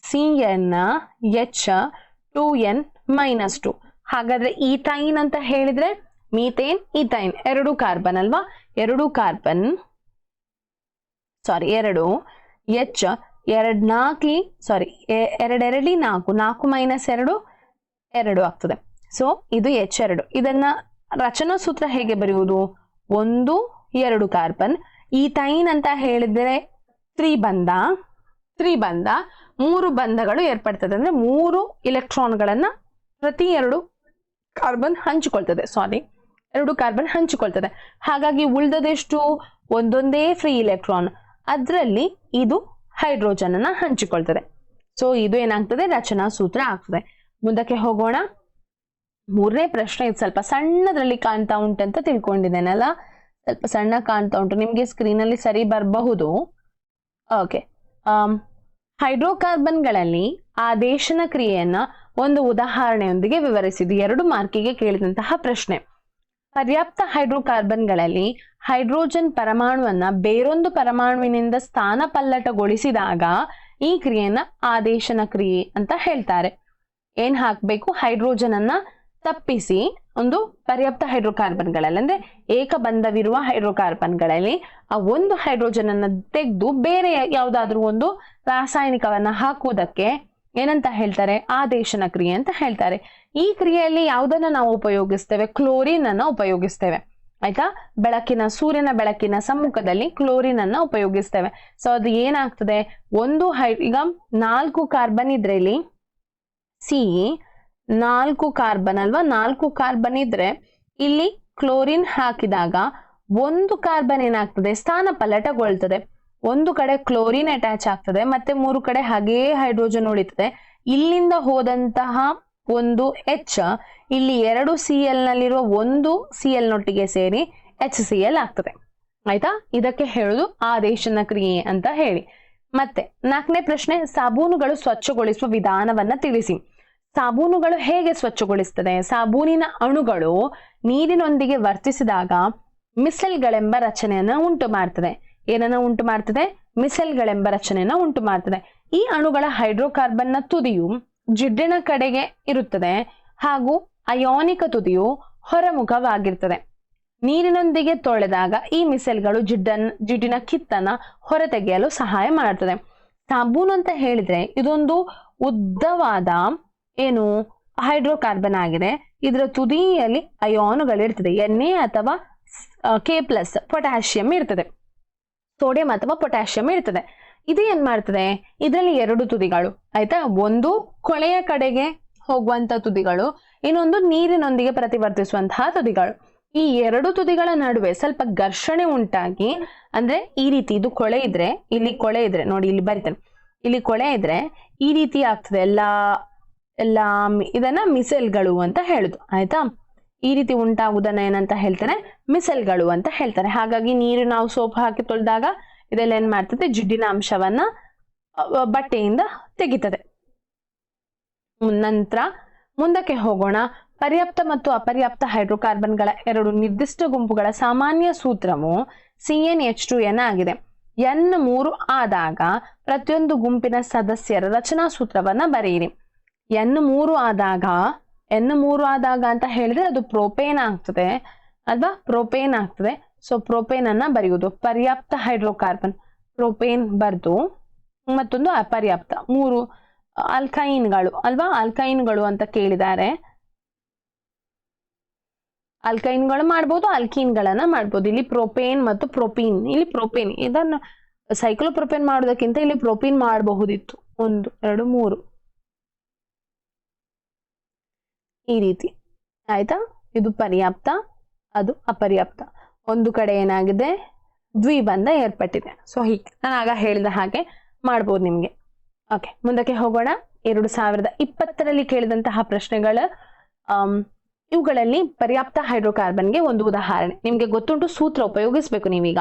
CnH2n-2. ಹಾಗಾದ್ರೆ ಈಥೈನ್ ಅಂತ ಹೇಳಿದ್ರೆ ಮೀಥೇನ್, ಈಥೈನ್ 2 ಕಾರ್ಬನ್ ಅಲ್ವಾ? 2 ಕಾರ್ಬನ್, ಸಾರಿ 2 H 2 4 2 ಆಗ್ತದೆ. ಸೊ ಇದು H2. ಇದನ್ನ ರಚನಾ ಸೂತ್ರ ಹೇಗೆ ಬರೆಯುವುದು? 1 2 ಕಾರ್ಬನ್. ಈಥೈನ್ ಅಂತ ಹೇಳಿದ್ರೆ 3 ಬಂಧ, 3 ಬಂಧಗಳು ಏರ್ಪಡ್ತದೆ. ಅಂದ್ರೆ 3 ಇಲೆಕ್ಟ್ರಾನ್ಗಳನ್ನ ಪ್ರತಿ 2 ಕಾರ್ಬನ್ ಹಂಚಿಕೊಳ್ತದೆ. 2 ಕಾರ್ಬನ್ ಹಂಚಿಕೊಳ್ತದೆ. ಹಾಗಾಗಿ ಉಳಿದದೆಷ್ಟು? ಒಂದೊಂದೇ ಫ್ರೀ ಇಲೆಕ್ಟ್ರಾನ್. ಅದರಲ್ಲಿ ಇದು ಹೈಡ್ರೋಜನ್ ಅನ್ನ ಹಂಚಿಕೊಳ್ತದೆ. ಸೊ ಇದು ಏನಾಗ್ತದೆ? ರಚನಾ ಸೂತ್ರ ಆಗ್ತದೆ. ಮುಂದಕ್ಕೆ ಹೋಗೋಣ. 3ನೇ ಪ್ರಶ್ನೆ. ಇದು ಸ್ವಲ್ಪ ಸಣ್ಣದ್ರಲ್ಲಿ ಕಾಣ್ತಾ ಉಂಟಂತ ತಿಳ್ಕೊಂಡಿದ್ದೇನಲ್ಲ, ಸ್ವಲ್ಪ ಸಣ್ಣ ಕಾಣ್ತಾ ಉಂಟು ನಿಮ್ಗೆ, ಸ್ಕ್ರೀನ್ ಅಲ್ಲಿ ಸರಿ ಬರಬಹುದು. ಓಕೆ, ಹೈಡ್ರೋಕಾರ್ಬನ್ಗಳಲ್ಲಿ ಆದೇಶನ ಕ್ರಿಯೆಯನ್ನ ಒಂದು ಉದಾಹರಣೆಯೊಂದಿಗೆ ವಿವರಿಸಿದ್ದು 2 ಮಾರ್ಕಿಗೆ ಕೇಳಿದಂತಹ ಪ್ರಶ್ನೆ. ಪರ್ಯಾಪ್ತ ಹೈಡ್ರೋಕಾರ್ಬನ್ಗಳಲ್ಲಿ ಹೈಡ್ರೋಜನ್ ಪರಮಾಣುವನ್ನ ಬೇರೊಂದು ಪರಮಾಣುವಿನಿಂದ ಸ್ಥಾನ ಪಲ್ಲಟಗೊಳಿಸಿದಾಗ ಈ ಕ್ರಿಯೆಯನ್ನ ಆದೇಶನ ಕ್ರಿಯೆ ಅಂತ ಹೇಳ್ತಾರೆ. ಏನ್ ಹಾಕ್ಬೇಕು? ಹೈಡ್ರೋಜನ್ ಅನ್ನ ತಪ್ಪಿಸಿ ಒಂದು ಪರ್ಯಾಪ್ತ ಹೈಡ್ರೋಕಾರ್ಬನ್ಗಳಲ್ಲಿ ಅಂದ್ರೆ ಏಕಬಂಧವಿರುವ ಹೈಡ್ರೋಕಾರ್ಬನ್ಗಳಲ್ಲಿ ಆ ಒಂದು ಹೈಡ್ರೋಜನ್ ಅನ್ನ ತೆಗೆದು ಬೇರೆ ಯಾವುದಾದ್ರೂ ಒಂದು ರಾಸಾಯನಿಕವನ್ನ ಹಾಕುವುದಕ್ಕೆ ಏನಂತ ಹೇಳ್ತಾರೆ? ಆದೇಶನ ಕ್ರಿಯೆ ಅಂತ ಹೇಳ್ತಾರೆ. ಈ ಕ್ರಿಯೆಯಲ್ಲಿ ಯಾವುದನ್ನ ನಾವು ಉಪಯೋಗಿಸ್ತೇವೆ? ಕ್ಲೋರಿನ್ ಅನ್ನ ಉಪಯೋಗಿಸ್ತೇವೆ ಆಯ್ತಾ? ಸೂರ್ಯನ ಬೆಳಕಿನ ಸಮ್ಮುಖದಲ್ಲಿ ಕ್ಲೋರಿನ್ ಅನ್ನ ಉಪಯೋಗಿಸ್ತೇವೆ. ಸೊ ಅದು ಏನಾಗ್ತದೆ? ಈಗ 4 ಕಾರ್ಬನ್ ಇದ್ರೆ ಇಲ್ಲಿ C 4 ಕಾರ್ಬನ್ ಅಲ್ವಾ? 4 ಕಾರ್ಬನ್ ಇದ್ರೆ ಇಲ್ಲಿ ಕ್ಲೋರಿನ್ ಹಾಕಿದಾಗ ಒಂದು ಕಾರ್ಬನ್ ಏನಾಗ್ತದೆ ಸ್ಥಾನ ಪಲ್ಲಟಗೊಳ್ತದೆ. ಒಂದು ಕಡೆ ಕ್ಲೋರಿನ್ ಅಟ್ಯಾಚ್ ಆಗ್ತದೆ, ಮತ್ತೆ 3 ಕಡೆ ಹಾಗೇ ಹೈಡ್ರೋಜನ್ ಉಳಿತದೆ. ಇಲ್ಲಿಂದ ಹೋದಂತಹ ಒಂದು H ಇಲ್ಲಿ 2 Cl ನಲ್ಲಿರುವ ಒಂದು Cl ನೊಟ್ಟಿಗೆ ಸೇರಿ HCl ಆಗ್ತದೆ. ಆಯ್ತಾ? ಇದಕ್ಕೆ ಹೇಳುದು ಆದೇಶನ ಕ್ರಿಯೆ ಅಂತ ಹೇಳಿ. ಮತ್ತೆ 4ನೇ ಪ್ರಶ್ನೆ, ಸಾಬೂನುಗಳು ಸ್ವಚ್ಛಗೊಳಿಸುವ ವಿಧಾನವನ್ನ ತಿಳಿಸಿ. ಸಾಬೂನುಗಳು ಹೇಗೆ ಸ್ವಚ್ಛಗೊಳಿಸ್ತದೆ? ಸಾಬೂನಿನ ಅಣುಗಳು ನೀರಿನೊಂದಿಗೆ ವರ್ತಿಸಿದಾಗ ಮಿಸೆಲ್ಗಳೆಂಬ ರಚನೆಯನ್ನ ಉಂಟು ಮಾಡ್ತದೆ. ಏನನ್ನ ಉಂಟು ಮಾಡ್ತದೆ? ಮಿಸೆಲ್ಗಳೆಂಬ ರಚನೆಯನ್ನ ಉಂಟು ಮಾಡ್ತದೆ. ಈ ಅಣುಗಳ ಹೈಡ್ರೋಕಾರ್ಬನ್ನ ತುದಿಯು ಜಿಡ್ಡಿನ ಕಡೆಗೆ ಇರುತ್ತದೆ ಹಾಗೂ ಅಯಾನಿಕ ತುದಿಯು ಹೊರಮುಖವಾಗಿರ್ತದೆ. ನೀರಿನೊಂದಿಗೆ ತೊಳೆದಾಗ ಈ ಮಿಸೆಲ್ಗಳು ಜಿಡ್ಡಿನ ಕಿತ್ತನ್ನ ಹೊರತೆಗೆಯಲು ಸಹಾಯ ಮಾಡ್ತದೆ. ಸಾಬೂನು ಅಂತ ಹೇಳಿದ್ರೆ ಇದೊಂದು ಉದ್ದವಾದ ಏನು ಹೈಡ್ರೋಕಾರ್ಬನ್ ಆಗಿದೆ. ಇದರ ತುದಿಯಲ್ಲಿ ಅಯಾನುಗಳಿರ್ತದೆ. Na ಅಥವಾ K+ ಪೊಟ್ಯಾಷಿಯಂ ಇರ್ತದೆ, ಸೋಡಿಯಂ ಅಥವಾ ಪೊಟ್ಯಾಷಿಯಂ ಇರ್ತದೆ. ಇದು ಏನ್ ಮಾಡ್ತದೆ? ಇದರಲ್ಲಿ 2 ತುದಿಗಳು, ಆಯ್ತಾ? ಒಂದು ಕೊಳೆಯ ಕಡೆಗೆ ಹೋಗುವಂತ ತುದಿಗಳು, ಇನ್ನೊಂದು ನೀರಿನೊಂದಿಗೆ ಪ್ರತಿವರ್ತಿಸುವಂತಹ ತುದಿಗಳು. ಈ 2 ತುದಿಗಳ ನಡುವೆ ಸ್ವಲ್ಪ ಘರ್ಷಣೆ ಉಂಟಾಗಿ, ಅಂದ್ರೆ ಈ ರೀತಿ ಇದು ಕೊಳೆ ಇದ್ರೆ, ಇಲ್ಲಿ ಕೊಳೆ ಇದ್ರೆ ನೋಡಿ, ಇಲ್ಲಿ ಬರಿತೇನೆ, ಇಲ್ಲಿ ಕೊಳೆ ಇದ್ರೆ ಈ ರೀತಿ ಆಗ್ತದೆ. ಎಲ್ಲ ಇದನ್ನ ಮಿಸೆಲ್ಗಳು ಅಂತ ಹೇಳುದು. ಆಯ್ತಾ? ಈ ರೀತಿ ಉಂಟಾಗುವುದನ್ನ ಏನಂತ ಹೇಳ್ತಾರೆ? ಮಿಸೆಲ್ಗಳು ಅಂತ ಹೇಳ್ತಾರೆ. ಹಾಗಾಗಿ ನೀರು ನಾವು ಸೋಪ್ ಹಾಕಿ ತೊಳೆದಾಗ ಇದೆಲ್ಲ ಏನ್ ಮಾಡ್ತದೆ? ಜಿಡ್ಡಿನ ಅಂಶವನ್ನ ಬಟ್ಟೆಯಿಂದ ತೆಗಿತದೆ. ನಂತರ ಮುಂದಕ್ಕೆ ಹೋಗೋಣ. ಪರ್ಯಾಪ್ತ ಮತ್ತು ಅಪರ್ಯಾಪ್ತ ಹೈಡ್ರೋಕಾರ್ಬನ್ಗಳ 2 ನಿರ್ದಿಷ್ಟ ಗುಂಪುಗಳ ಸಾಮಾನ್ಯ ಸೂತ್ರವು CnH2n ಆಗಿದೆ. N3 ಆದಾಗ ಪ್ರತಿಯೊಂದು ಗುಂಪಿನ ಸದಸ್ಯರ ರಚನಾ ಸೂತ್ರವನ್ನ ಬರೆಯಿರಿ. N3 ಆದಾಗ ಅಂತ ಹೇಳಿದ್ರೆ ಅದು ಪ್ರೋಪೇನ್ ಆಗ್ತದೆ ಅಲ್ವಾ? ಪ್ರೋಪೇನ್ ಆಗ್ತದೆ. ಸೊ ಪ್ರೋಪೇನ್ ಅನ್ನ ಬರೆಯುವುದು. ಪರ್ಯಾಪ್ತ ಹೈಡ್ರೋಕಾರ್ಬನ್ ಪ್ರೋಪೇನ್ ಬರ್ದು, ಮತ್ತೊಂದು ಅಪರ್ಯಾಪ್ತ, 3 ಆಲ್ಕೈನ್ಗಳು ಅಲ್ವಾ? ಆಲ್ಕೈನ್ಗಳು ಅಂತ ಕೇಳಿದ್ದಾರೆ. ಆಲ್ಕೈನ್ಗಳು ಮಾಡ್ಬೋದು, ಆಲ್ಕೀನ್ಗಳನ್ನ ಮಾಡ್ಬೋದು. ಇಲ್ಲಿ ಪ್ರೋಪೇನ್ ಮತ್ತು ಪ್ರೋಪೀನ್, ಇಲ್ಲಿ ಪ್ರೋಪೇನ್, ಇದನ್ನ ಸೈಕ್ಲೋಪ್ರೋಪೇನ್ ಮಾಡೋದಕ್ಕಿಂತ ಇಲ್ಲಿ ಪ್ರೋಪೀನ್ ಮಾಡಬಹುದಿತ್ತು. 1 2 3 ಈ ರೀತಿ. ಆಯ್ತಾ? ಇದು ಪರ್ಯಾಪ್ತ, ಅದು ಅಪರ್ಯಾಪ್ತ. ಒಂದು ಕಡೆ ಏನಾಗಿದೆ? ದ್ವಿಬಂಧ ಏರ್ಪಟ್ಟಿದೆ. ಸೊ ಹೀಗೆ ನಾನು ಆಗ ಹೇಳಿದ ಹಾಗೆ ಮಾಡ್ಬೋದು ನಿಮ್ಗೆ. ಓಕೆ, ಮುಂದಕ್ಕೆ ಹೋಗೋಣ. 2020ರಲ್ಲಿ ಕೇಳಿದಂತಹ ಪ್ರಶ್ನೆಗಳ ಇವುಗಳಲ್ಲಿ ಪರ್ಯಾಪ್ತ ಹೈಡ್ರೋಕಾರ್ಬನ್ಗೆ ಒಂದು ಉದಾಹರಣೆ. ನಿಮ್ಗೆ ಗೊತ್ತುಂಟು, ಸೂತ್ರ ಉಪಯೋಗಿಸ್ಬೇಕು ನೀವೀಗ.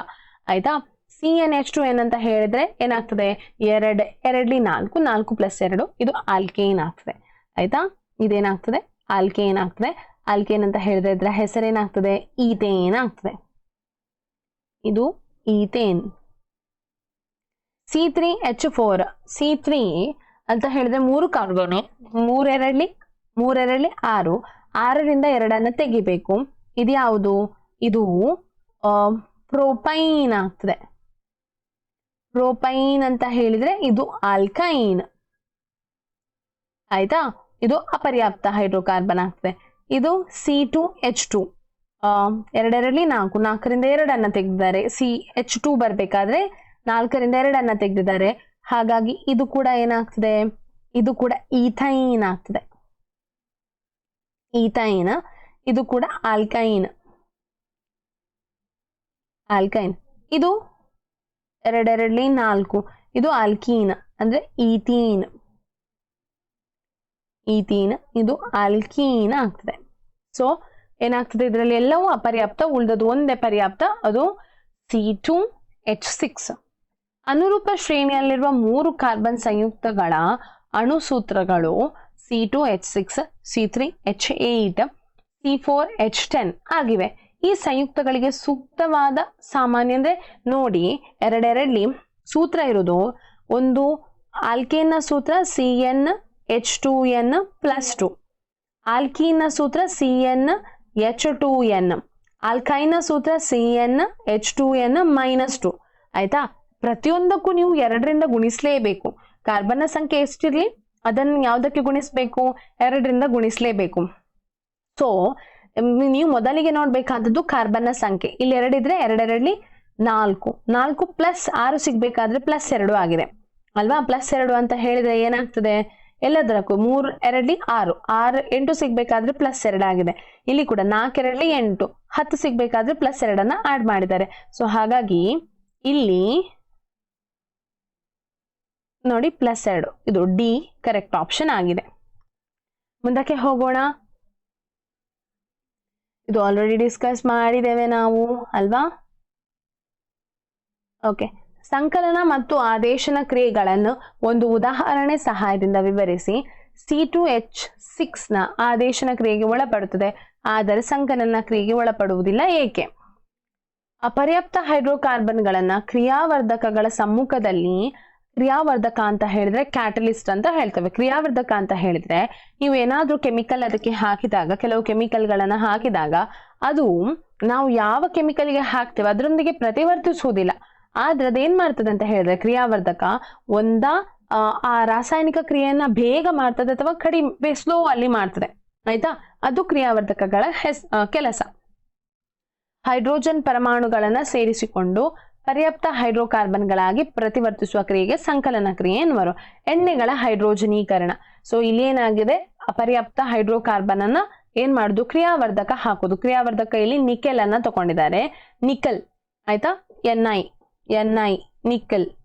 ಆಯ್ತಾ? CnH2n ಅಂತ ಹೇಳಿದ್ರೆ ಏನಾಗ್ತದೆ? 2 2 4 4 + 2 ಇದು ಆಲ್ಕೇನ್ ಆಗ್ತದೆ. ಆಯ್ತಾ? ಇದೇನಾಗ್ತದೆ? ಆಲ್ಕೇನ್ ಆಗ್ತದೆ. ಆಲ್ಕೇನ್ ಅಂತ ಹೇಳಿದ್ರೆ ಇದರ ಹೆಸರೇನಾಗ್ತದೆ? ಈಥೇನ್ ಆಗ್ತದೆ. ಇದು ಈಥೇನ್. C3H4 C3 ಅಂತ ಹೇಳಿದ್ರೆ 3 ಕಾರ್ಬನ್, 3 2 6, 6ರಿಂದ 2 ತೆಗಿಬೇಕು. ಇದು ಯಾವುದು? ಇದು ಪ್ರೋಪೈನ್ ಆಗ್ತದೆ. ಪ್ರೋಪೈನ್ ಅಂತ ಹೇಳಿದ್ರೆ ಇದು ಆಲ್ಕೈನ್. ಆಯ್ತಾ? ಇದು ಅಪರ್ಯಾಪ್ತ ಹೈಡ್ರೋಕಾರ್ಬನ್ ಆಗ್ತದೆ. ಇದು C2H2 2 2 4, 4ರಿಂದ 2 ತೆಗೆದಿದ್ದಾರೆ. CH2 ಬರ್ಬೇಕಾದ್ರೆ 4ರಿಂದ 2 ತೆಗೆದಿದ್ದಾರೆ. ಹಾಗಾಗಿ ಇದು ಕೂಡ ಏನಾಗ್ತದೆ? ಇದು ಕೂಡ ಈಥೈನ್ ಆಗ್ತದೆ. ಈಥೈನ್. ಇದು ಕೂಡ ಆಲ್ಕೈನ್. ಆಲ್ಕೈನ್. ಇದು 2 2 4, ಇದು ಆಲ್ಕೀನ್ ಅಂದ್ರೆ ಈಥೀನ್. ಈಥೀನ್. ಇದು ಆಲ್ಕೀನ್ ಆಗ್ತದೆ. ಸೊ ಏನಾಗ್ತದೆ? ಇದರಲ್ಲಿ ಎಲ್ಲವೂ ಅಪರ್ಯಾಪ್ತ, ಉಳಿದದ್ದು ಒಂದೇ ಪರ್ಯಾಪ್ತ, ಅದು C2H6. ಅನುರೂಪ ಶ್ರೇಣಿಯಲ್ಲಿರುವ 3 ಕಾರ್ಬನ್ ಸಂಯುಕ್ತಗಳ ಅಣುಸೂತ್ರಗಳು C2H6, C3H8, C4H10 ಆಗಿವೆ. ಈ ಸಂಯುಕ್ತಗಳಿಗೆ ಸೂಕ್ತವಾದ ಸಾಮಾನ್ಯ ಅಂದ್ರೆ ನೋಡಿ, 2 2 ಸೂತ್ರ ಇರೋದು. ಒಂದು ಆಲ್ಕೇನ್ ನ ಸೂತ್ರ CnH2n+2, ಆಲ್ಕೀನ್ ನ ಸೂತ್ರ CnH2n, ಆಲ್ಕೈನ್ ನ ಸೂತ್ರ CnH2n-2. ಆಯ್ತಾ? ಪ್ರತಿಯೊಂದಕ್ಕೂ ನೀವು 2ರಿಂದ ಗುಣಿಸಲೇಬೇಕು. ಕಾರ್ಬನ್ನ ಸಂಖ್ಯೆ ಎಷ್ಟಿರ್ಲಿ ಅದನ್ನು ಯಾವ್ದಕ್ಕೆ ಗುಣಿಸಬೇಕು? 2ರಿಂದ ಗುಣಿಸಲೇಬೇಕು. ಸೊ ನೀವು ಮೊದಲಿಗೆ ನೋಡ್ಬೇಕಾದದ್ದು ಕಾರ್ಬನ್ನ ಸಂಖ್ಯೆ. ಇಲ್ಲಿ 2 ಇದ್ರೆ 2 2 4, 4 + 6 ಸಿಗ್ಬೇಕಾದ್ರೆ +2 ಆಗಿದೆ ಅಲ್ವಾ? +2 ಅಂತ ಹೇಳಿದ್ರೆ ಏನಾಗ್ತದೆ? ಎಲ್ಲದರಕ್ಕೂ 3 2 6 6 8 ಸಿಗ್ಬೇಕಾದ್ರೆ +2 ಆಗಿದೆ. ಇಲ್ಲಿ ಕೂಡ 4 2 8 10 ಸಿಗ್ಬೇಕಾದ್ರೆ +2 ಅನ್ನ ಆಡ್ ಮಾಡಿದ್ದಾರೆ. ಸೊ ಹಾಗಾಗಿ ಇಲ್ಲಿ ನೋಡಿ +2 ಇದು ಡಿ ಕರೆಕ್ಟ್ ಆಪ್ಷನ್ ಆಗಿದೆ. ಮುಂದಕ್ಕೆ ಹೋಗೋಣ. ಇದು ಆಲ್ರೆಡಿ ಡಿಸ್ಕಸ್ ಮಾಡಿದ್ದೇವೆ ನಾವು ಅಲ್ವಾ? ಓಕೆ, ಸಂಕಲನ ಮತ್ತು ಆದೇಶನ ಕ್ರಿಯೆಗಳನ್ನು ಒಂದು ಉದಾಹರಣೆ ಸಹಾಯದಿಂದ ವಿವರಿಸಿ. C2H6 ನ ಆದೇಶನ ಕ್ರಿಯೆಗೆ ಒಳಪಡುತ್ತದೆ, ಆದರೆ ಸಂಕಲನ ಕ್ರಿಯೆಗೆ ಒಳಪಡುವುದಿಲ್ಲ, ಏಕೆ? ಅಪರ್ಯಾಪ್ತ ಹೈಡ್ರೋಕಾರ್ಬನ್ಗಳನ್ನ ಕ್ರಿಯಾವರ್ಧಕಗಳ ಸಮ್ಮುಖದಲ್ಲಿ, ಕ್ರಿಯಾವರ್ಧಕ ಅಂತ ಹೇಳಿದ್ರೆ ಕ್ಯಾಟಲಿಸ್ಟ್ ಅಂತ ಹೇಳ್ತೇವೆ. ಕ್ರಿಯಾವರ್ಧಕ ಅಂತ ಹೇಳಿದ್ರೆ ನೀವು ಏನಾದ್ರೂ ಕೆಮಿಕಲ್ ಅದಕ್ಕೆ ಹಾಕಿದಾಗ, ಕೆಲವು ಕೆಮಿಕಲ್ಗಳನ್ನ ಹಾಕಿದಾಗ ಅದು ನಾವು ಯಾವ ಕೆಮಿಕಲ್ಗೆ ಹಾಕ್ತೇವೆ ಅದರೊಂದಿಗೆ ಪ್ರತಿವರ್ತಿಸುವುದಿಲ್ಲ. ಆದ್ರೆ ಅದೇನ್ ಮಾಡ್ತದೆ ಅಂತ ಹೇಳಿದ್ರೆ ಕ್ರಿಯಾವರ್ಧಕ ಆ ರಾಸಾಯನಿಕ ಕ್ರಿಯೆಯನ್ನ ಬೇಗ ಮಾಡ್ತದೆ ಅಥವಾ ಕಡಿಮೆ ಸ್ಲೋ ಅಲ್ಲಿ ಮಾಡ್ತದೆ. ಆಯ್ತಾ? ಅದು ಕ್ರಿಯಾವರ್ಧಕಗಳ ಕೆಲಸ. ಹೈಡ್ರೋಜನ್ ಪರಮಾಣುಗಳನ್ನ ಸೇರಿಸಿಕೊಂಡು ಪರ್ಯಾಪ್ತ ಹೈಡ್ರೋಕಾರ್ಬನ್ಗಳಾಗಿ ಪ್ರತಿವರ್ತಿಸುವ ಕ್ರಿಯೆಗೆ ಸಂಕಲನ ಕ್ರಿಯೆ ಎನ್ನುವರು. ಎಣ್ಣೆಗಳ ಹೈಡ್ರೋಜನೀಕರಣ. ಸೊ ಇಲ್ಲಿ ಏನಾಗಿದೆ, ಅಪರ್ಯಾಪ್ತ ಹೈಡ್ರೋಕಾರ್ಬನ್ ಅನ್ನ ಏನ್ ಮಾಡುದು, ಕ್ರಿಯಾವರ್ಧಕ ಹಾಕುದು. ಕ್ರಿಯಾವರ್ಧಕ ಇಲ್ಲಿ ನಿಕೆಲ್ ಅನ್ನ ತಗೊಂಡಿದ್ದಾರೆ, ನಿಕಲ್. ಆಯ್ತಾ? NI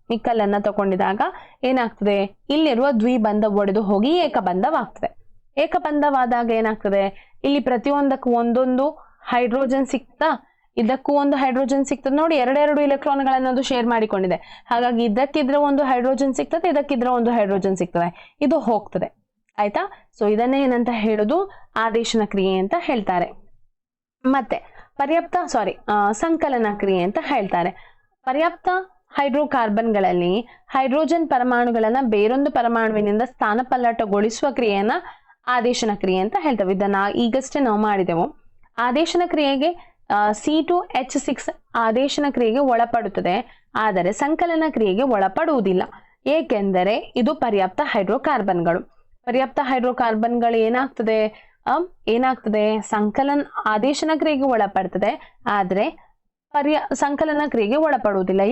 ನಿಕಲ್ ಅನ್ನ ತಗೊಂಡಿದಾಗ ಏನಾಗ್ತದೆ, ಇಲ್ಲಿರುವ ದ್ವಿಬಂಧ ಒಡೆದು ಹೋಗಿ ಏಕಬಂಧವಾಗ್ತದೆ. ಏಕಬಂಧವಾದಾಗ ಏನಾಗ್ತದೆ, ಇಲ್ಲಿ ಪ್ರತಿಯೊಂದಕ್ಕೂ ಒಂದೊಂದು ಹೈಡ್ರೋಜನ್ ಸಿಗ್ತಾ, ಇದಕ್ಕೂ ಒಂದು ಹೈಡ್ರೋಜನ್ ಸಿಗ್ತದೆ. ನೋಡಿ, 2 ಇಲೆಕ್ಟ್ರಾನ್ಗಳನ್ನದು ಶೇರ್ ಮಾಡಿಕೊಂಡಿದೆ. ಹಾಗಾಗಿ ಇದಕ್ಕಿದ್ರೆ ಒಂದು ಹೈಡ್ರೋಜನ್ ಸಿಗ್ತದೆ, ಇದಕ್ಕಿದ್ರೆ ಒಂದು ಹೈಡ್ರೋಜನ್ ಸಿಗ್ತದೆ, ಇದು ಹೋಗ್ತದೆ. ಆಯ್ತಾ? ಸೊ ಇದನ್ನೇ ಏನಂತ ಹೇಳುದು, ಆದೇಶನ ಕ್ರಿಯೆ ಅಂತ ಹೇಳ್ತಾರೆ. ಮತ್ತೆ ಸಂಕಲನ ಕ್ರಿಯೆ ಅಂತ ಹೇಳ್ತಾರೆ. ಪರ್ಯಾಪ್ತ ಹೈಡ್ರೋಕಾರ್ಬನ್ಗಳಲ್ಲಿ ಹೈಡ್ರೋಜನ್ ಪರಮಾಣುಗಳನ್ನ ಬೇರೊಂದು ಪರಮಾಣುವಿನಿಂದ ಸ್ಥಾನಪಲ್ಲಟಗೊಳಿಸುವ ಕ್ರಿಯೆಯನ್ನ ಆದೇಶನ ಕ್ರಿಯೆ ಅಂತ ಹೇಳ್ತೇವೆ. ಇದನ್ನ ಈಗಷ್ಟೇ ನಾವು ಮಾಡಿದೆವು. ಆದೇಶನ ಕ್ರಿಯೆಗೆ C2H6 ಆದೇಶನ ಕ್ರಿಯೆಗೆ ಒಳಪಡುತ್ತದೆ, ಆದರೆ ಸಂಕಲನ ಕ್ರಿಯೆಗೆ ಒಳಪಡುವುದಿಲ್ಲ. ಏಕೆಂದರೆ ಇದು ಪರ್ಯಾಪ್ತ ಹೈಡ್ರೋಕಾರ್ಬನ್ಗಳು. ಪರ್ಯಾಪ್ತ ಹೈಡ್ರೋಕಾರ್ಬನ್ಗಳು ಏನಾಗ್ತದೆ ಆದೇಶನ ಕ್ರಿಯೆಗೆ ಒಳಪಡ್ತದೆ, ಆದ್ರೆ ಸಂಕಲನ ಕ್ರಿಯೆಗೆ ಒಳಪಡುವುದಿಲ್ಲ.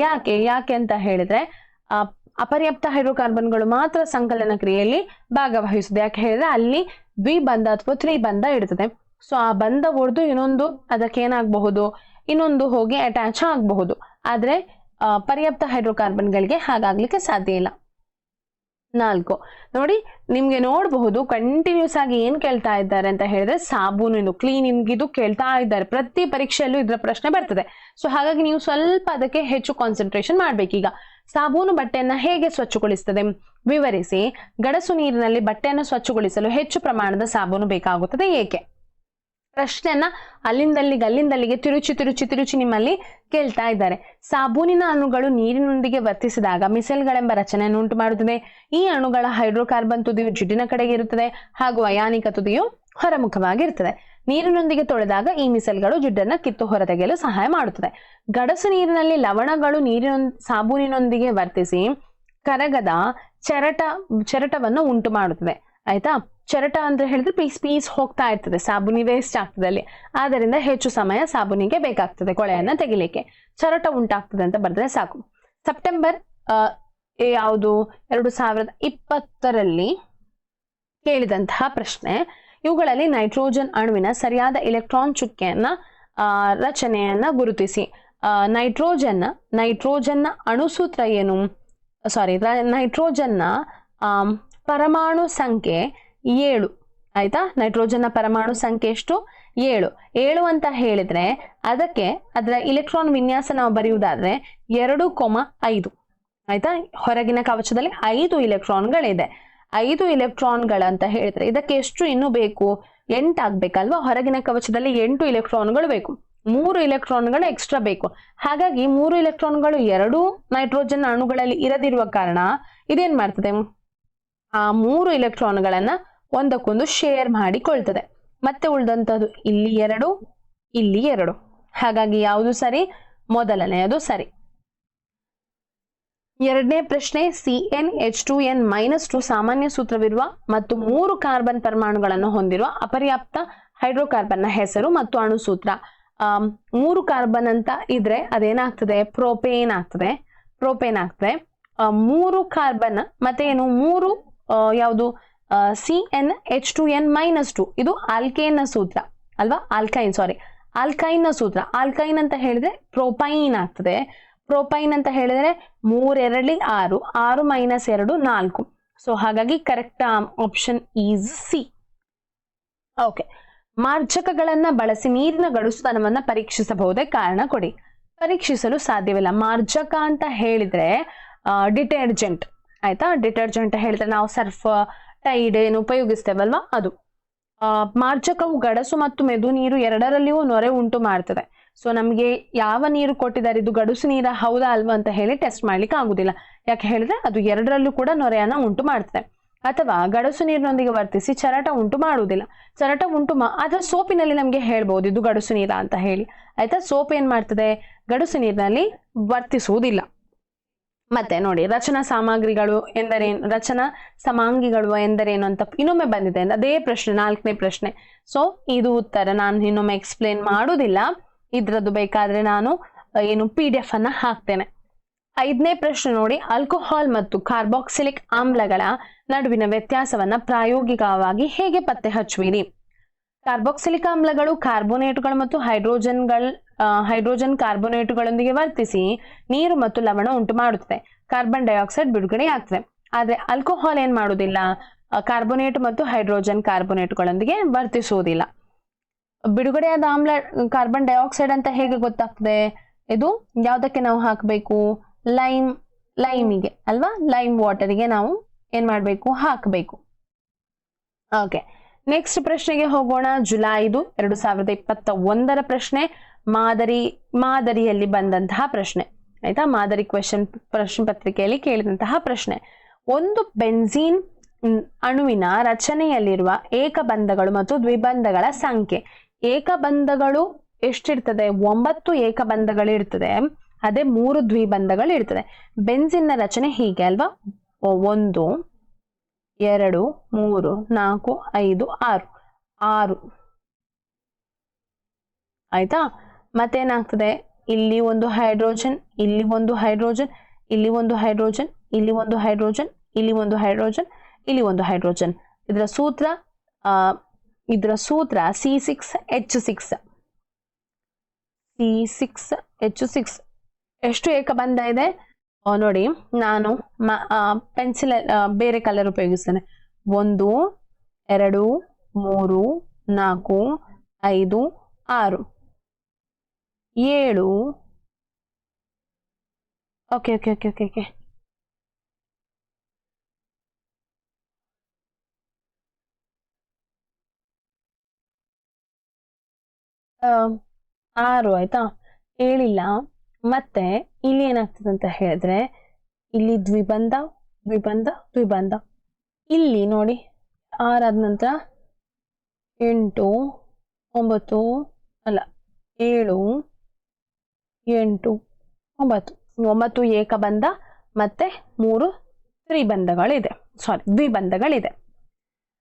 ಯಾಕೆ ಅಂತ ಹೇಳಿದ್ರೆ ಅಪರ್ಯಾಪ್ತ ಹೈಡ್ರೋಕಾರ್ಬನ್ಗಳು ಮಾತ್ರ ಸಂಕಲನ ಕ್ರಿಯೆಯಲ್ಲಿ ಭಾಗವಹಿಸುದು. ಯಾಕೆ ಹೇಳಿದ್ರೆ ಅಲ್ಲಿ ದ್ವಿಬಂಧ ಅಥವಾ ತ್ರಿಬಂಧ ಇರ್ತದೆ. ಸೊ ಆ ಬಂಧ ಒಡೆದು ಅದಕ್ಕೆ ಏನಾಗಬಹುದು, ಇನ್ನೊಂದು ಹೋಗಿ ಅಟ್ಯಾಚ್ ಆಗಬಹುದು. ಆದ್ರೆ ಪರ್ಯಾಪ್ತ ಹೈಡ್ರೋಕಾರ್ಬನ್ಗಳಿಗೆ ಹಾಗಾಗ್ಲಿಕ್ಕೆ ಸಾಧ್ಯ ಇಲ್ಲ. 4 ನೋಡಿ, ನಿಮ್ಗೆ ನೋಡಬಹುದು ಕಂಟಿನ್ಯೂಸ್ ಆಗಿ ಏನ್ ಕೇಳ್ತಾ ಇದ್ದಾರೆ ಅಂತ ಹೇಳಿದ್ರೆ ಸಾಬೂನು ಕ್ಲೀನಿಂಗ್ ಇದು ಕೇಳ್ತಾ ಇದ್ದಾರೆ. ಪ್ರತಿ ಪರೀಕ್ಷೆಯಲ್ಲೂ ಇದರ ಪ್ರಶ್ನೆ ಬರ್ತದೆ. ಸೊ ಹಾಗಾಗಿ ನೀವು ಸ್ವಲ್ಪ ಅದಕ್ಕೆ ಹೆಚ್ಚು ಕಾನ್ಸಂಟ್ರೇಷನ್ ಮಾಡ್ಬೇಕೀಗ. ಸಾಬೂನು ಬಟ್ಟೆಯನ್ನ ಹೇಗೆ ಸ್ವಚ್ಛಗೊಳಿಸ್ತದೆ ವಿವರಿಸಿ. ಗಡಸು ನೀರಿನಲ್ಲಿ ಬಟ್ಟೆಯನ್ನು ಸ್ವಚ್ಛಗೊಳಿಸಲು ಹೆಚ್ಚು ಪ್ರಮಾಣದ ಸಾಬೂನು ಬೇಕಾಗುತ್ತದೆ, ಏಕೆ? ಪ್ರಶ್ನೆಯನ್ನ ಅಲ್ಲಿಂದಲ್ಲಿಗೆ ತಿರುಚಿ ನಿಮ್ಮಲ್ಲಿ ಕೇಳ್ತಾ ಇದ್ದಾರೆ. ಸಾಬೂನಿನ ಅಣುಗಳು ನೀರಿನೊಂದಿಗೆ ವರ್ತಿಸಿದಾಗ ಮಿಸೆಲ್ಗಳೆಂಬ ರಚನೆಯನ್ನು ಉಂಟು ಮಾಡುತ್ತದೆ. ಈ ಅಣುಗಳ ಹೈಡ್ರೋಕಾರ್ಬನ್ ತುದಿಯು ಜಿಡ್ಡಿನ ಕಡೆಗೆ ಇರುತ್ತದೆ ಹಾಗೂ ಅಯಾನಿಕ ತುದಿಯು ಹೊರಮುಖವಾಗಿರುತ್ತದೆ. ನೀರಿನೊಂದಿಗೆ ತೊಳೆದಾಗ ಈ ಮಿಸೆಲ್ಗಳು ಜಿಡ್ಡನ್ನ ಕಿತ್ತು ಹೊರತೆಗೆಯಲು ಸಹಾಯ ಮಾಡುತ್ತದೆ. ಗಡಸು ನೀರಿನಲ್ಲಿ ಲವಣಗಳು ಸಾಬೂನಿನೊಂದಿಗೆ ವರ್ತಿಸಿ ಕರಗದ ಚೆರಟವನ್ನು ಉಂಟು ಮಾಡುತ್ತದೆ. ಆಯ್ತಾ? ಚೆರಟ ಅಂತ ಹೇಳಿದ್ರೆ ಪೀಸ್ ಹೋಗ್ತಾ ಇರ್ತದೆ, ಸಾಬೂನಿ ವೇಸ್ಟ್ ಆಗ್ತದೆ ಅಲ್ಲಿ. ಆದ್ದರಿಂದ ಹೆಚ್ಚು ಸಮಯ ಸಾಬೂನಿಗೆ ಬೇಕಾಗ್ತದೆ ಕೊಳೆಯನ್ನ ತೆಗಿಲಿಕ್ಕೆ. ಚೆರಟ ಉಂಟಾಗ್ತದೆ ಅಂತ ಬರೆದ್ರೆ ಸಾಕು. ಸೆಪ್ಟೆಂಬರ್ 2020 ಕೇಳಿದಂತಹ ಪ್ರಶ್ನೆ. ಇವುಗಳಲ್ಲಿ ನೈಟ್ರೋಜನ್ ಅಣುವಿನ ಸರಿಯಾದ ಇಲೆಕ್ಟ್ರಾನ್ ಚುಕ್ಕೆಯನ್ನ ರಚನೆಯನ್ನ ಗುರುತಿಸಿ. ನೈಟ್ರೋಜನ್ನ ಅಣುಸೂತ್ರ ಏನು? ನೈಟ್ರೋಜನ್ನ ಪರಮಾಣು ಸಂಖ್ಯೆ 7. ಆಯ್ತಾ? ನೈಟ್ರೋಜನ್ನ ಪರಮಾಣು ಸಂಖ್ಯೆ ಎಷ್ಟು? 7 ಅಂತ ಹೇಳಿದ್ರೆ ಅದಕ್ಕೆ ಅದರ ಇಲೆಕ್ಟ್ರಾನ್ ವಿನ್ಯಾಸ ನಾವು ಬರೆಯುವುದಾದ್ರೆ 2,5. ಆಯ್ತಾ? ಹೊರಗಿನ ಕವಚದಲ್ಲಿ 5 ಇಲೆಕ್ಟ್ರಾನ್ಗಳಿದೆ. 5 ಇಲೆಕ್ಟ್ರಾನ್ಗಳಂತ ಹೇಳಿದ್ರೆ ಇದಕ್ಕೆ ಎಷ್ಟು ಇನ್ನು ಬೇಕು? 8 ಆಗ್ಬೇಕಲ್ವಾ? ಹೊರಗಿನ ಕವಚದಲ್ಲಿ 8 ಇಲೆಕ್ಟ್ರಾನ್ಗಳು ಬೇಕು, 3 ಇಲೆಕ್ಟ್ರಾನ್ಗಳು ಎಕ್ಸ್ಟ್ರಾ ಬೇಕು. ಹಾಗಾಗಿ 3 ಇಲೆಕ್ಟ್ರಾನ್ಗಳು 2 ನೈಟ್ರೋಜನ್ ಅಣುಗಳಲ್ಲಿ ಇರದಿರುವ ಕಾರಣ ಇದೇನ್ ಮಾಡ್ತದೆ, ಆ 3 ಇಲೆಕ್ಟ್ರಾನ್ಗಳನ್ನ ಒಂದಕ್ಕೊಂದು ಶೇರ್ ಮಾಡಿಕೊಳ್ತದೆ. ಮತ್ತೆ ಉಳಿದಂಥದ್ದು ಇಲ್ಲಿ 2, ಇಲ್ಲಿ 2. ಹಾಗಾಗಿ ಯಾವುದು ಸರಿ? ಮೊದಲನೆಯದು ಸರಿ. ಎರಡನೇ ಪ್ರಶ್ನೆ. CnH2n-2 ಸಾಮಾನ್ಯ ಸೂತ್ರವಿರುವ ಮತ್ತು 3 ಕಾರ್ಬನ್ ಪರಮಾಣುಗಳನ್ನು ಹೊಂದಿರುವ ಅಪರ್ಯಾಪ್ತ ಹೈಡ್ರೋಕಾರ್ಬನ್ನ ಹೆಸರು ಮತ್ತು ಅಣುಸೂತ್ರ. 3 ಕಾರ್ಬನ್ ಅಂತ ಇದ್ರೆ ಅದೇನಾಗ್ತದೆ? ಪ್ರೋಪೇನ್ ಆಗ್ತದೆ. 3 ಕಾರ್ಬನ್ ಮತ್ತೆ ಏನು? 3 ಯಾವುದು? CnH2n-2 ಇದು ಆಲ್ಕೇನ್ ನ ಸೂತ್ರ ಅಲ್ವಾ, ಆಲ್ಕೈನ್ ನ ಸೂತ್ರ. ಆಲ್ಕೈನ್ ಅಂತ ಹೇಳಿದ್ರೆ ಪ್ರೋಪೈನ್ ಆಗ್ತದೆ. ಪ್ರೋಪೈನ್ ಅಂತ ಹೇಳಿದ್ರೆ 3 2 6, 6 - 2 4. ಸೊ ಹಾಗಾಗಿ correct option is C. Okay, ಮಾರ್ಜಕಗಳನ್ನ ಬಳಸಿ ನೀರಿನ ಗಡುಸುತನವನ್ನ ಪರೀಕ್ಷಿಸಬಹುದೇ? ಕಾರಣ ಕೊಡಿ. ಪರೀಕ್ಷಿಸಲು ಸಾಧ್ಯವಿಲ್ಲ. ಮಾರ್ಜಕ ಅಂತ ಹೇಳಿದ್ರೆ ಡಿಟರ್ಜೆಂಟ್ ಆಯ್ತಾ. ಡಿಟರ್ಜೆಂಟ್ ಹೇಳಿದ್ರೆ ನಾವು ಸರ್ಫ್, ಟೈಡ್ ಏನು ಉಪಯೋಗಿಸ್ತೇವಲ್ವಾ ಅದು. ಮಾರ್ಜಕವು ಗಡಸು ಮತ್ತು ಮೆದು ನೀರು ಎರಡರಲ್ಲಿಯೂ ನೊರೆ ಉಂಟು ಮಾಡ್ತದೆ. ಸೊ ನಮಗೆ ಯಾವ ನೀರು ಕೊಟ್ಟಿದ್ದಾರೆ, ಇದು ಗಡುಸು ನೀರ ಹೌದಾ ಅಲ್ವಾ ಅಂತ ಹೇಳಿ ಟೆಸ್ಟ್ ಮಾಡ್ಲಿಕ್ಕೆ ಆಗುದಿಲ್ಲ. ಯಾಕೆ ಹೇಳಿದ್ರೆ ಅದು ಎರಡರಲ್ಲೂ ಕೂಡ ನೊರೆಯನ್ನ ಉಂಟು ಮಾಡ್ತದೆ. ಅಥವಾ ಗಡಸು ನೀರಿನೊಂದಿಗೆ ವರ್ತಿಸಿ ಚರಟ ಉಂಟು ಮಾಡುವುದಿಲ್ಲ. ಚರಟ ಉಂಟು ಆದ್ರೆ ಸೋಪಿನಲ್ಲಿ ನಮ್ಗೆ ಹೇಳ್ಬಹುದು ಇದು ಗಡುಸು ನೀರ ಅಂತ ಹೇಳಿ ಆಯ್ತಾ. ಸೋಪ್ ಏನ್ ಮಾಡ್ತದೆ, ಗಡುಸು ನೀರಿನಲ್ಲಿ ವರ್ತಿಸುವುದಿಲ್ಲ. ಮತ್ತೆ ನೋಡಿ, ರಚನಾ ಸಾಮಗ್ರಿಗಳು ಎಂದರೇನು, ರಚನಾ ಸಮಾಂಗಿಗಳು ಎಂದರೇನು ಅಂತ ಇನ್ನೊಮ್ಮೆ ಬಂದಿದೆ. ಅದೇ ಪ್ರಶ್ನೆ, 4ನೇ ಪ್ರಶ್ನೆ. ಸೊ ಇದು ಉತ್ತರ ನಾನು ಇನ್ನೊಮ್ಮೆ ಎಕ್ಸ್ಪ್ಲೇನ್ ಮಾಡುವುದಿಲ್ಲ. ಇದ್ರದ್ದು ಬೇಕಾದ್ರೆ ನಾನು ಏನು PDF ಅನ್ನ ಹಾಕ್ತೇನೆ. 5ನೇ ಪ್ರಶ್ನೆ ನೋಡಿ, ಆಲ್ಕೋಹಾಲ್ ಮತ್ತು ಕಾರ್ಬಾಕ್ಸಿಲಿಕ್ ಆಮ್ಲಗಳ ನಡುವಿನ ವ್ಯತ್ಯಾಸವನ್ನ ಪ್ರಾಯೋಗಿಕವಾಗಿ ಹೇಗೆ ಪತ್ತೆ ಹಚ್ಚುವಿರಿ? ಕಾರ್ಬಾಕ್ಸಿಲಿಕ್ ಆಮ್ಲಗಳು ಕಾರ್ಬೋನೇಟುಗಳು ಮತ್ತು ಹೈಡ್ರೋಜನ್ ಕಾರ್ಬೋನೇಟುಗಳೊಂದಿಗೆ ವರ್ತಿಸಿ ನೀರು ಮತ್ತು ಲವಣ ಉಂಟು ಮಾಡುತ್ತದೆ. ಕಾರ್ಬನ್ ಡೈಆಕ್ಸೈಡ್ ಬಿಡುಗಡೆ ಆಗ್ತದೆ. ಆದ್ರೆ ಆಲ್ಕೋಹಾಲ್ ಏನ್ ಮಾಡುವುದಿಲ್ಲ, ಕಾರ್ಬೋನೇಟ್ ಮತ್ತು ಹೈಡ್ರೋಜನ್ ಕಾರ್ಬೋನೇಟುಗಳೊಂದಿಗೆ ವರ್ತಿಸುವುದಿಲ್ಲ. ಬಿಡುಗಡೆಯಾದ ಆಮ್ಲ ಕಾರ್ಬನ್ ಡೈಆಕ್ಸೈಡ್ ಅಂತ ಹೇಗೆ ಗೊತ್ತಾಗ್ತದೆ? ಇದು ಯಾವ್ದಕ್ಕೆ ನಾವು ಹಾಕಬೇಕು, ಲೈಮಿಗೆ ಅಲ್ವಾ, ಲೈಮ್ ವಾಟರಿಗೆ ನಾವು ಏನ್ ಮಾಡ್ಬೇಕು, ಹಾಕಬೇಕು. ಓಕೆ, ನೆಕ್ಸ್ಟ್ ಪ್ರಶ್ನೆಗೆ ಹೋಗೋಣ. ಜುಲೈ 5, 2021 ಪ್ರಶ್ನೆ, ಮಾದರಿಯಲ್ಲಿ ಬಂದಂತಹ ಪ್ರಶ್ನೆ ಆಯ್ತಾ. ಮಾದರಿ ಪ್ರಶ್ನೆ ಪತ್ರಿಕೆಯಲ್ಲಿ ಕೇಳಿದಂತಹ ಪ್ರಶ್ನೆ. ಒಂದು ಬೆನ್ಝೀನ್ ಅಣುವಿನ ರಚನೆಯಲ್ಲಿರುವ ಏಕಬಂಧಗಳು ಮತ್ತು ದ್ವಿಬಂಧಗಳ ಸಂಖ್ಯೆ. ಏಕಬಂಧಗಳು ಎಷ್ಟಿರ್ತದೆ? 9 ಏಕಬಂಧಗಳು ಇರ್ತದೆ. ಅದೇ 3 ದ್ವಿಬಂಧಗಳು ಇರ್ತದೆ. ಬೆನ್ಝೀನ್ನ ರಚನೆ ಹೀಗೆ ಅಲ್ವಾ, 1 2 3 4 5 6 ಆಯ್ತಾ. ಮತ್ತೇನಾಗ್ತದೆ, ಇಲ್ಲಿ ಒಂದು ಹೈಡ್ರೋಜನ್, ಇಲ್ಲಿ ಒಂದು ಹೈಡ್ರೋಜನ್, ಇಲ್ಲಿ ಒಂದು ಹೈಡ್ರೋಜನ್, ಇಲ್ಲಿ ಒಂದು ಹೈಡ್ರೋಜನ್, ಇಲ್ಲಿ ಒಂದು ಹೈಡ್ರೋಜನ್, ಇಲ್ಲಿ ಒಂದು ಹೈಡ್ರೋಜನ್. ಇದರ ಸೂತ್ರ C6H6. C6H6. ಎಷ್ಟು ಏಕಬಂಧ ಇದೆ ನೋಡಿ, ನಾನು ಪೆನ್ಸಿಲ್ ಬೇರೆ ಕಲರ್ ಉಪಯೋಗಿಸ್ತೇನೆ. 1 2 3 4 5 6 7. Okay okay okay okay okay 6 ಆಯ್ತಾ, ಹೇಳಿಲ್ಲ. ಮತ್ತೆ ಇಲ್ಲಿ ಏನಾಗ್ತದೆ ಅಂತ ಹೇಳಿದ್ರೆ, ಇಲ್ಲಿ ದ್ವಿಬಂಧ ದ್ವಿಬಂಧ ದ್ವಿಬಂಧ. ಇಲ್ಲಿ ನೋಡಿ 6 ಆದ ನಂತರ 8 9 ಅಲ್ಲ 7 8 9 9 ಏಕಬಂಧ ಮತ್ತೆ 3 ದ್ವಿಬಂಧಗಳಿದೆ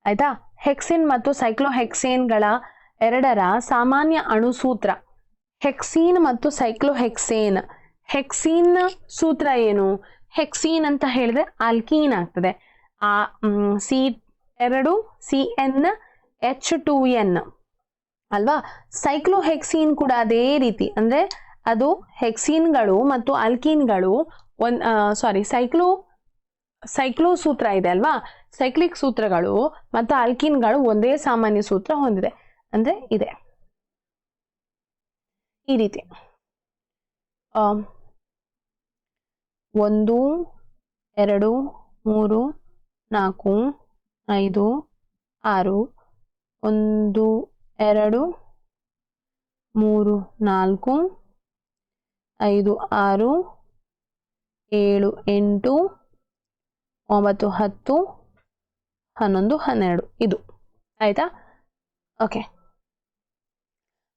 ಆಯ್ತಾ. ಹೆಕ್ಸಿನ್ ಮತ್ತು ಸೈಕ್ಲೋಹೆಕ್ಸೇನ್ಗಳ ಎರಡರ ಸಾಮಾನ್ಯ ಅಣುಸೂತ್ರ. ಹೆಕ್ಸೀನ್ ಮತ್ತು ಸೈಕ್ಲೋಹೆಕ್ಸೇನ್. ಹೆಕ್ಸೀನ್ ಸೂತ್ರ ಏನು? ಹೆಕ್ಸೀನ್ ಅಂತ ಹೇಳಿದ್ರೆ ಆಲ್ಕೀನ್ ಆಗ್ತದೆ. C2CnH2n ಅಲ್ವಾ. ಸೈಕ್ಲೋಹೆಕ್ಸೀನ್ ಕೂಡ ಅದೇ ರೀತಿ, ಅಂದ್ರೆ ಅದು ಹೆಕ್ಸೀನ್ಗಳು ಮತ್ತು ಆಲ್ಕೀನ್ಗಳು ಸೈಕ್ಲೋ ಸೂತ್ರ ಇದೆ ಅಲ್ವಾ. ಸೈಕ್ಲಿಕ್ ಸೂತ್ರಗಳು ಮತ್ತು ಆಲ್ಕೀನ್ಗಳು ಒಂದೇ ಸಾಮಾನ್ಯ ಸೂತ್ರ ಹೊಂದಿದೆ, ಅಂದ್ರೆ ಇದೆ ಈ ರೀತಿ. 1 2 3 4 5 6 1 2 3 4 5 6 7 8 9 10 11 12 ಇದು ಆಯ್ತಾ. ಓಕೆ,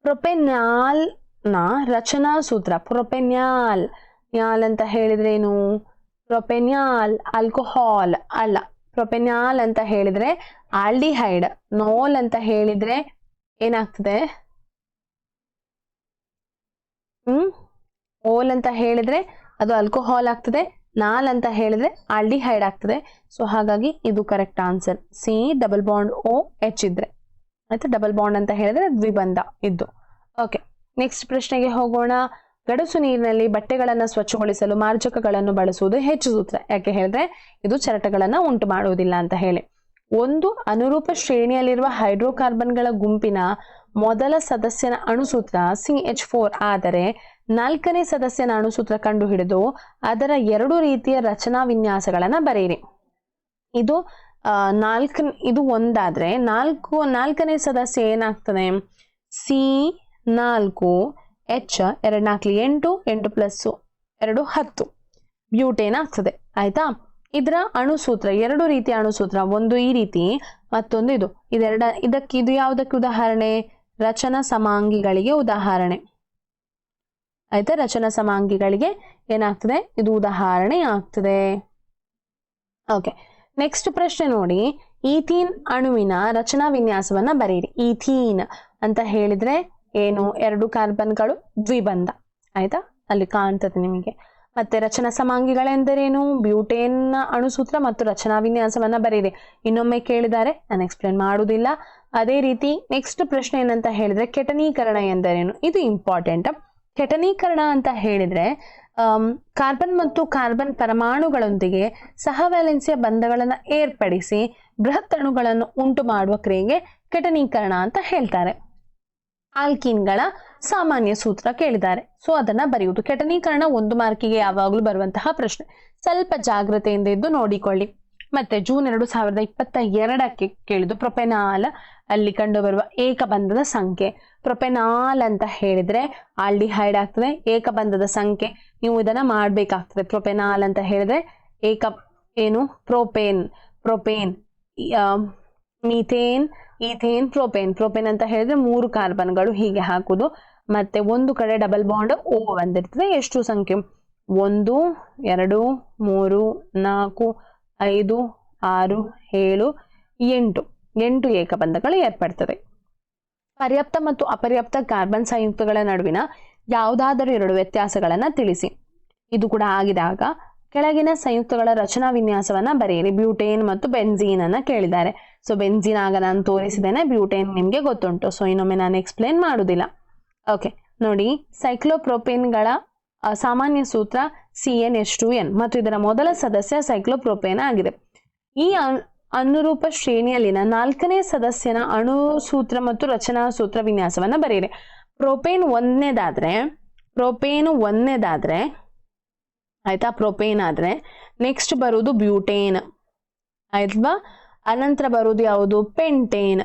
ಪ್ರೊಪೆನಾಲ್ ನ ರಚನಾ ಸೂತ್ರ. ಪ್ರೊಪೆನಾಲ್ ಅಂತ ಹೇಳಿದ್ರೇನು? ಪ್ರೊಪೆನಾಲ್ ಆಲ್ಕೋಹಾಲ್ ಅಲ್ಲ. ಪ್ರೊಪೆನಾಲ್ ಅಂತ ಹೇಳಿದ್ರೆ ಆಲ್ಡಿಹೈಡ್. ನೋಲ್ ಅಂತ ಹೇಳಿದ್ರೆ ಏನಾಗ್ತದೆ? ಓಲ್ ಅಂತ ಹೇಳಿದ್ರೆ ಅದು ಆಲ್ಕೋಹಾಲ್ ಆಗ್ತದೆ. ನಾಲ್ ಅಂತ ಹೇಳಿದ್ರೆ ಆಲ್ಡಿಹೈಡ್ ಆಗ್ತದೆ. ಸೊ ಹಾಗಾಗಿ ಇದು correct answer. C double bond O H ಇದ್ರೆ ಆಯ್ತಾ. ಡಬಲ್ ಬಾಂಡ್ ಅಂತ ಹೇಳಿದ್ರೆ ದ್ವಿಬಂಧ ಇದ್ದು. ಓಕೆ, ನೆಕ್ಸ್ಟ್ ಪ್ರಶ್ನೆಗೆ ಹೋಗೋಣ. ಗಡಸು ನೀರಿನಲ್ಲಿ ಬಟ್ಟೆಗಳನ್ನು ಸ್ವಚ್ಛಗೊಳಿಸಲು ಮಾರ್ಜಕಗಳನ್ನು ಬಳಸುವುದು ಹೆಚ್ಚು ಸೂತ್ರ. ಯಾಕೆ ಹೇಳಿದ್ರೆ ಇದು ಚರಟಗಳನ್ನು ಉಂಟು ಮಾಡುವುದಿಲ್ಲ ಅಂತ ಹೇಳಿ. ಒಂದು ಅನುರೂಪ ಶ್ರೇಣಿಯಲ್ಲಿರುವ ಹೈಡ್ರೋಕಾರ್ಬನ್ಗಳ ಗುಂಪಿನ ಮೊದಲ ಸದಸ್ಯನ ಅಣುಸೂತ್ರ CH4 ಆದರೆ ನಾಲ್ಕನೇ ಸದಸ್ಯನ ಅಣುಸೂತ್ರ ಕಂಡುಹಿಡಿದು ಅದರ ಎರಡು ರೀತಿಯ ರಚನಾ ವಿನ್ಯಾಸಗಳನ್ನ ಬರೆಯಿರಿ. ಇದು ಇದು ಒಂದಾದ್ರೆ ನಾಲ್ಕನೇ ಸದಸ್ಯ ಏನಾಗ್ತದೆ? C4H 2 4 8 8 + 2 10 ಬ್ಯೂಟೇನ್ ಆಗ್ತದೆ ಆಯ್ತಾ. ಇದರ ಅಣುಸೂತ್ರ ಎರಡು ರೀತಿಯ ಅಣುಸೂತ್ರ, ಒಂದು ಈ ರೀತಿ ಮತ್ತೊಂದು ಇದು. ಇದು ಯಾವುದಕ್ಕೆ ಉದಾಹರಣೆ? ರಚನಾ ಸಮಾಂಗಿಗಳಿಗೆ ಉದಾಹರಣೆ ಆಯ್ತಾ. ರಚನಾ ಸಮಾಂಗಿಗಳಿಗೆ ಏನಾಗ್ತದೆ? ಇದು ಉದಾಹರಣೆ ಆಗ್ತದೆ. ಓಕೆ, ನೆಕ್ಸ್ಟ್ ಪ್ರಶ್ನೆ ನೋಡಿ. ಈಥೀನ್ ಅಣುವಿನ ರಚನಾ ವಿನ್ಯಾಸವನ್ನ ಬರೆಯಿರಿ. ಈಥೀನ್ ಅಂತ ಹೇಳಿದ್ರೆ ಏನು? 2 ಕಾರ್ಬನ್ಗಳು ದ್ವಿಬಂಧ ಆಯ್ತಾ, ಅಲ್ಲಿ ಕಾಣ್ತದೆ ನಿಮಗೆ. ಮತ್ತೆ ರಚನಾ ಸಮಾಂಗಿಗಳೆಂದರೇನು? ಬ್ಯೂಟೇನ್ ಅಣುಸೂತ್ರ ಮತ್ತು ರಚನಾ ವಿನ್ಯಾಸವನ್ನ ಬರೀರಿ. ಇನ್ನೊಮ್ಮೆ ಕೇಳಿದ್ದಾರೆ, ನಾನು ಎಕ್ಸ್ಪ್ಲೇನ್ ಮಾಡುವುದಿಲ್ಲ. ಅದೇ ರೀತಿ ನೆಕ್ಸ್ಟ್ ಪ್ರಶ್ನೆ ಏನಂತ ಹೇಳಿದ್ರೆ ಕೆಟನೀಕರಣ ಎಂದರೇನು? ಇದು ಇಂಪಾರ್ಟೆಂಟ್. ಕೆಟನೀಕರಣ ಅಂತ ಹೇಳಿದ್ರೆ ಕಾರ್ಬನ್ ಮತ್ತು ಕಾರ್ಬನ್ ಪರಮಾಣುಗಳೊಂದಿಗೆ ಸಹವ್ಯಾಲೆನ್ಸಿಯ ಬಂಧಗಳನ್ನು ಏರ್ಪಡಿಸಿ ಬೃಹತ್ ಅಣುಗಳನ್ನು ಉಂಟು ಮಾಡುವ ಕ್ರಿಯೆಗೆ ಕೆಟನೀಕರಣ ಅಂತ ಹೇಳ್ತಾರೆ. ಆಲ್ಕೀನ್ಗಳ ಸಾಮಾನ್ಯ ಸೂತ್ರ ಕೇಳಿದ್ದಾರೆ, ಸೊ ಅದನ್ನ ಬರೆಯುವುದು. ಕೆಟನೀಕರಣ 1 ಮಾರ್ಕಿಗೆ ಯಾವಾಗಲೂ ಬರುವಂತಹ ಪ್ರಶ್ನೆ, ಸ್ವಲ್ಪ ಜಾಗ್ರತೆಯಿಂದ ಇದ್ದು ನೋಡಿಕೊಳ್ಳಿ. ಮತ್ತೆ ಜೂನ್ 2022ಕ್ಕೆ ಕೇಳಿದ್ದು ಪ್ರೊಪೆನಾಲ್ ಅಲ್ಲಿ ಕಂಡುಬರುವ ಏಕಬಂಧದ ಸಂಖ್ಯೆ. ಪ್ರೊಪೆನಾಲ್ ಅಂತ ಹೇಳಿದ್ರೆ ಆಲ್ಡಿಹೈಡ್ ಆಗ್ತದೆ. ಏಕಬಂಧದ ಸಂಖ್ಯೆ ನೀವು ಇದನ್ನ ಮಾಡಬೇಕಾಗ್ತದೆ. ಪ್ರೊಪೆನಾಲ್ ಅಂತ ಹೇಳಿದ್ರೆ ಪ್ರೊಪೇನ್ ಮೀಥೇನ್ ಈಥೇನ್ ಪ್ರೊಪೇನ್ ಅಂತ ಹೇಳಿದ್ರೆ 3 ಕಾರ್ಬನ್ಗಳು ಹೀಗೆ ಹಾಕುದು. ಮತ್ತೆ ಒಂದು ಕಡೆ ಡಬಲ್ ಬಾಂಡ್ ಓ ಬಂದಿರ್ತದೆ. ಎಷ್ಟು ಸಂಖ್ಯೆ? 1 2 3 4 5 6 7 8 ಏಕಬಂಧಗಳು ಏರ್ಪಡ್ತದೆ. ಪರ್ಯಾಪ್ತ ಮತ್ತು ಅಪರ್ಯಾಪ್ತ ಕಾರ್ಬನ್ ಸಂಯುಕ್ತಗಳ ನಡುವಿನ ಯಾವುದಾದರೂ 2 ವ್ಯತ್ಯಾಸಗಳನ್ನ ತಿಳಿಸಿ. ಇದು ಕೂಡ ಆಗಿದಾಗ ಕೆಳಗಿನ ಸಂಯುಕ್ತಗಳ ರಚನಾ ವಿನ್ಯಾಸವನ್ನ ಬರೆಯಿರಿ. ಬ್ಯೂಟೇನ್ ಮತ್ತು ಬೆನ್ಝೀನ್ ಅನ್ನ ಕೇಳಿದ್ದಾರೆ. ಸೊ ಬೆನ್ಝೀನ್ ಆಗ ನಾನು ತೋರಿಸಿದ್ದೇನೆ, ಬ್ಯೂಟೇನ್ ನಿಮ್ಗೆ ಗೊತ್ತುಂಟು, ಸೊ ಇನ್ನೊಮ್ಮೆ ನಾನು ಎಕ್ಸ್ಪ್ಲೇನ್ ಮಾಡುವುದಿಲ್ಲ. ಓಕೆ ನೋಡಿ, ಸೈಕ್ಲೋಪ್ರೋಪೇನ್ಗಳ ಸಾಮಾನ್ಯ ಸೂತ್ರ CnH2n ಮತ್ತು ಇದರ ಮೊದಲ ಸದಸ್ಯ ಸೈಕ್ಲೋಪ್ರೋಪೇನ್ ಆಗಿದೆ. ಈ ಅನುರೂಪ ಶ್ರೇಣಿಯಲ್ಲಿನ 4ನೇ ಸದಸ್ಯನ ಅಣುಸೂತ್ರ ಮತ್ತು ರಚನಾ ಸೂತ್ರ ವಿನ್ಯಾಸವನ್ನ ಬರೆಯಿರಿ. ಪ್ರೋಪೇನ್ ಒಂದನೇದಾದ್ರೆ ಆಯ್ತಾ, ಪ್ರೋಪೇನ್ ಆದ್ರೆ ನೆಕ್ಸ್ಟ್ ಬರುವುದು ಬ್ಯೂಟೇನ್ ಆಯ್ತಲ್ವಾ. ಅನಂತರ ಬರುವುದು ಯಾವುದು? ಪೆಂಟೇನ್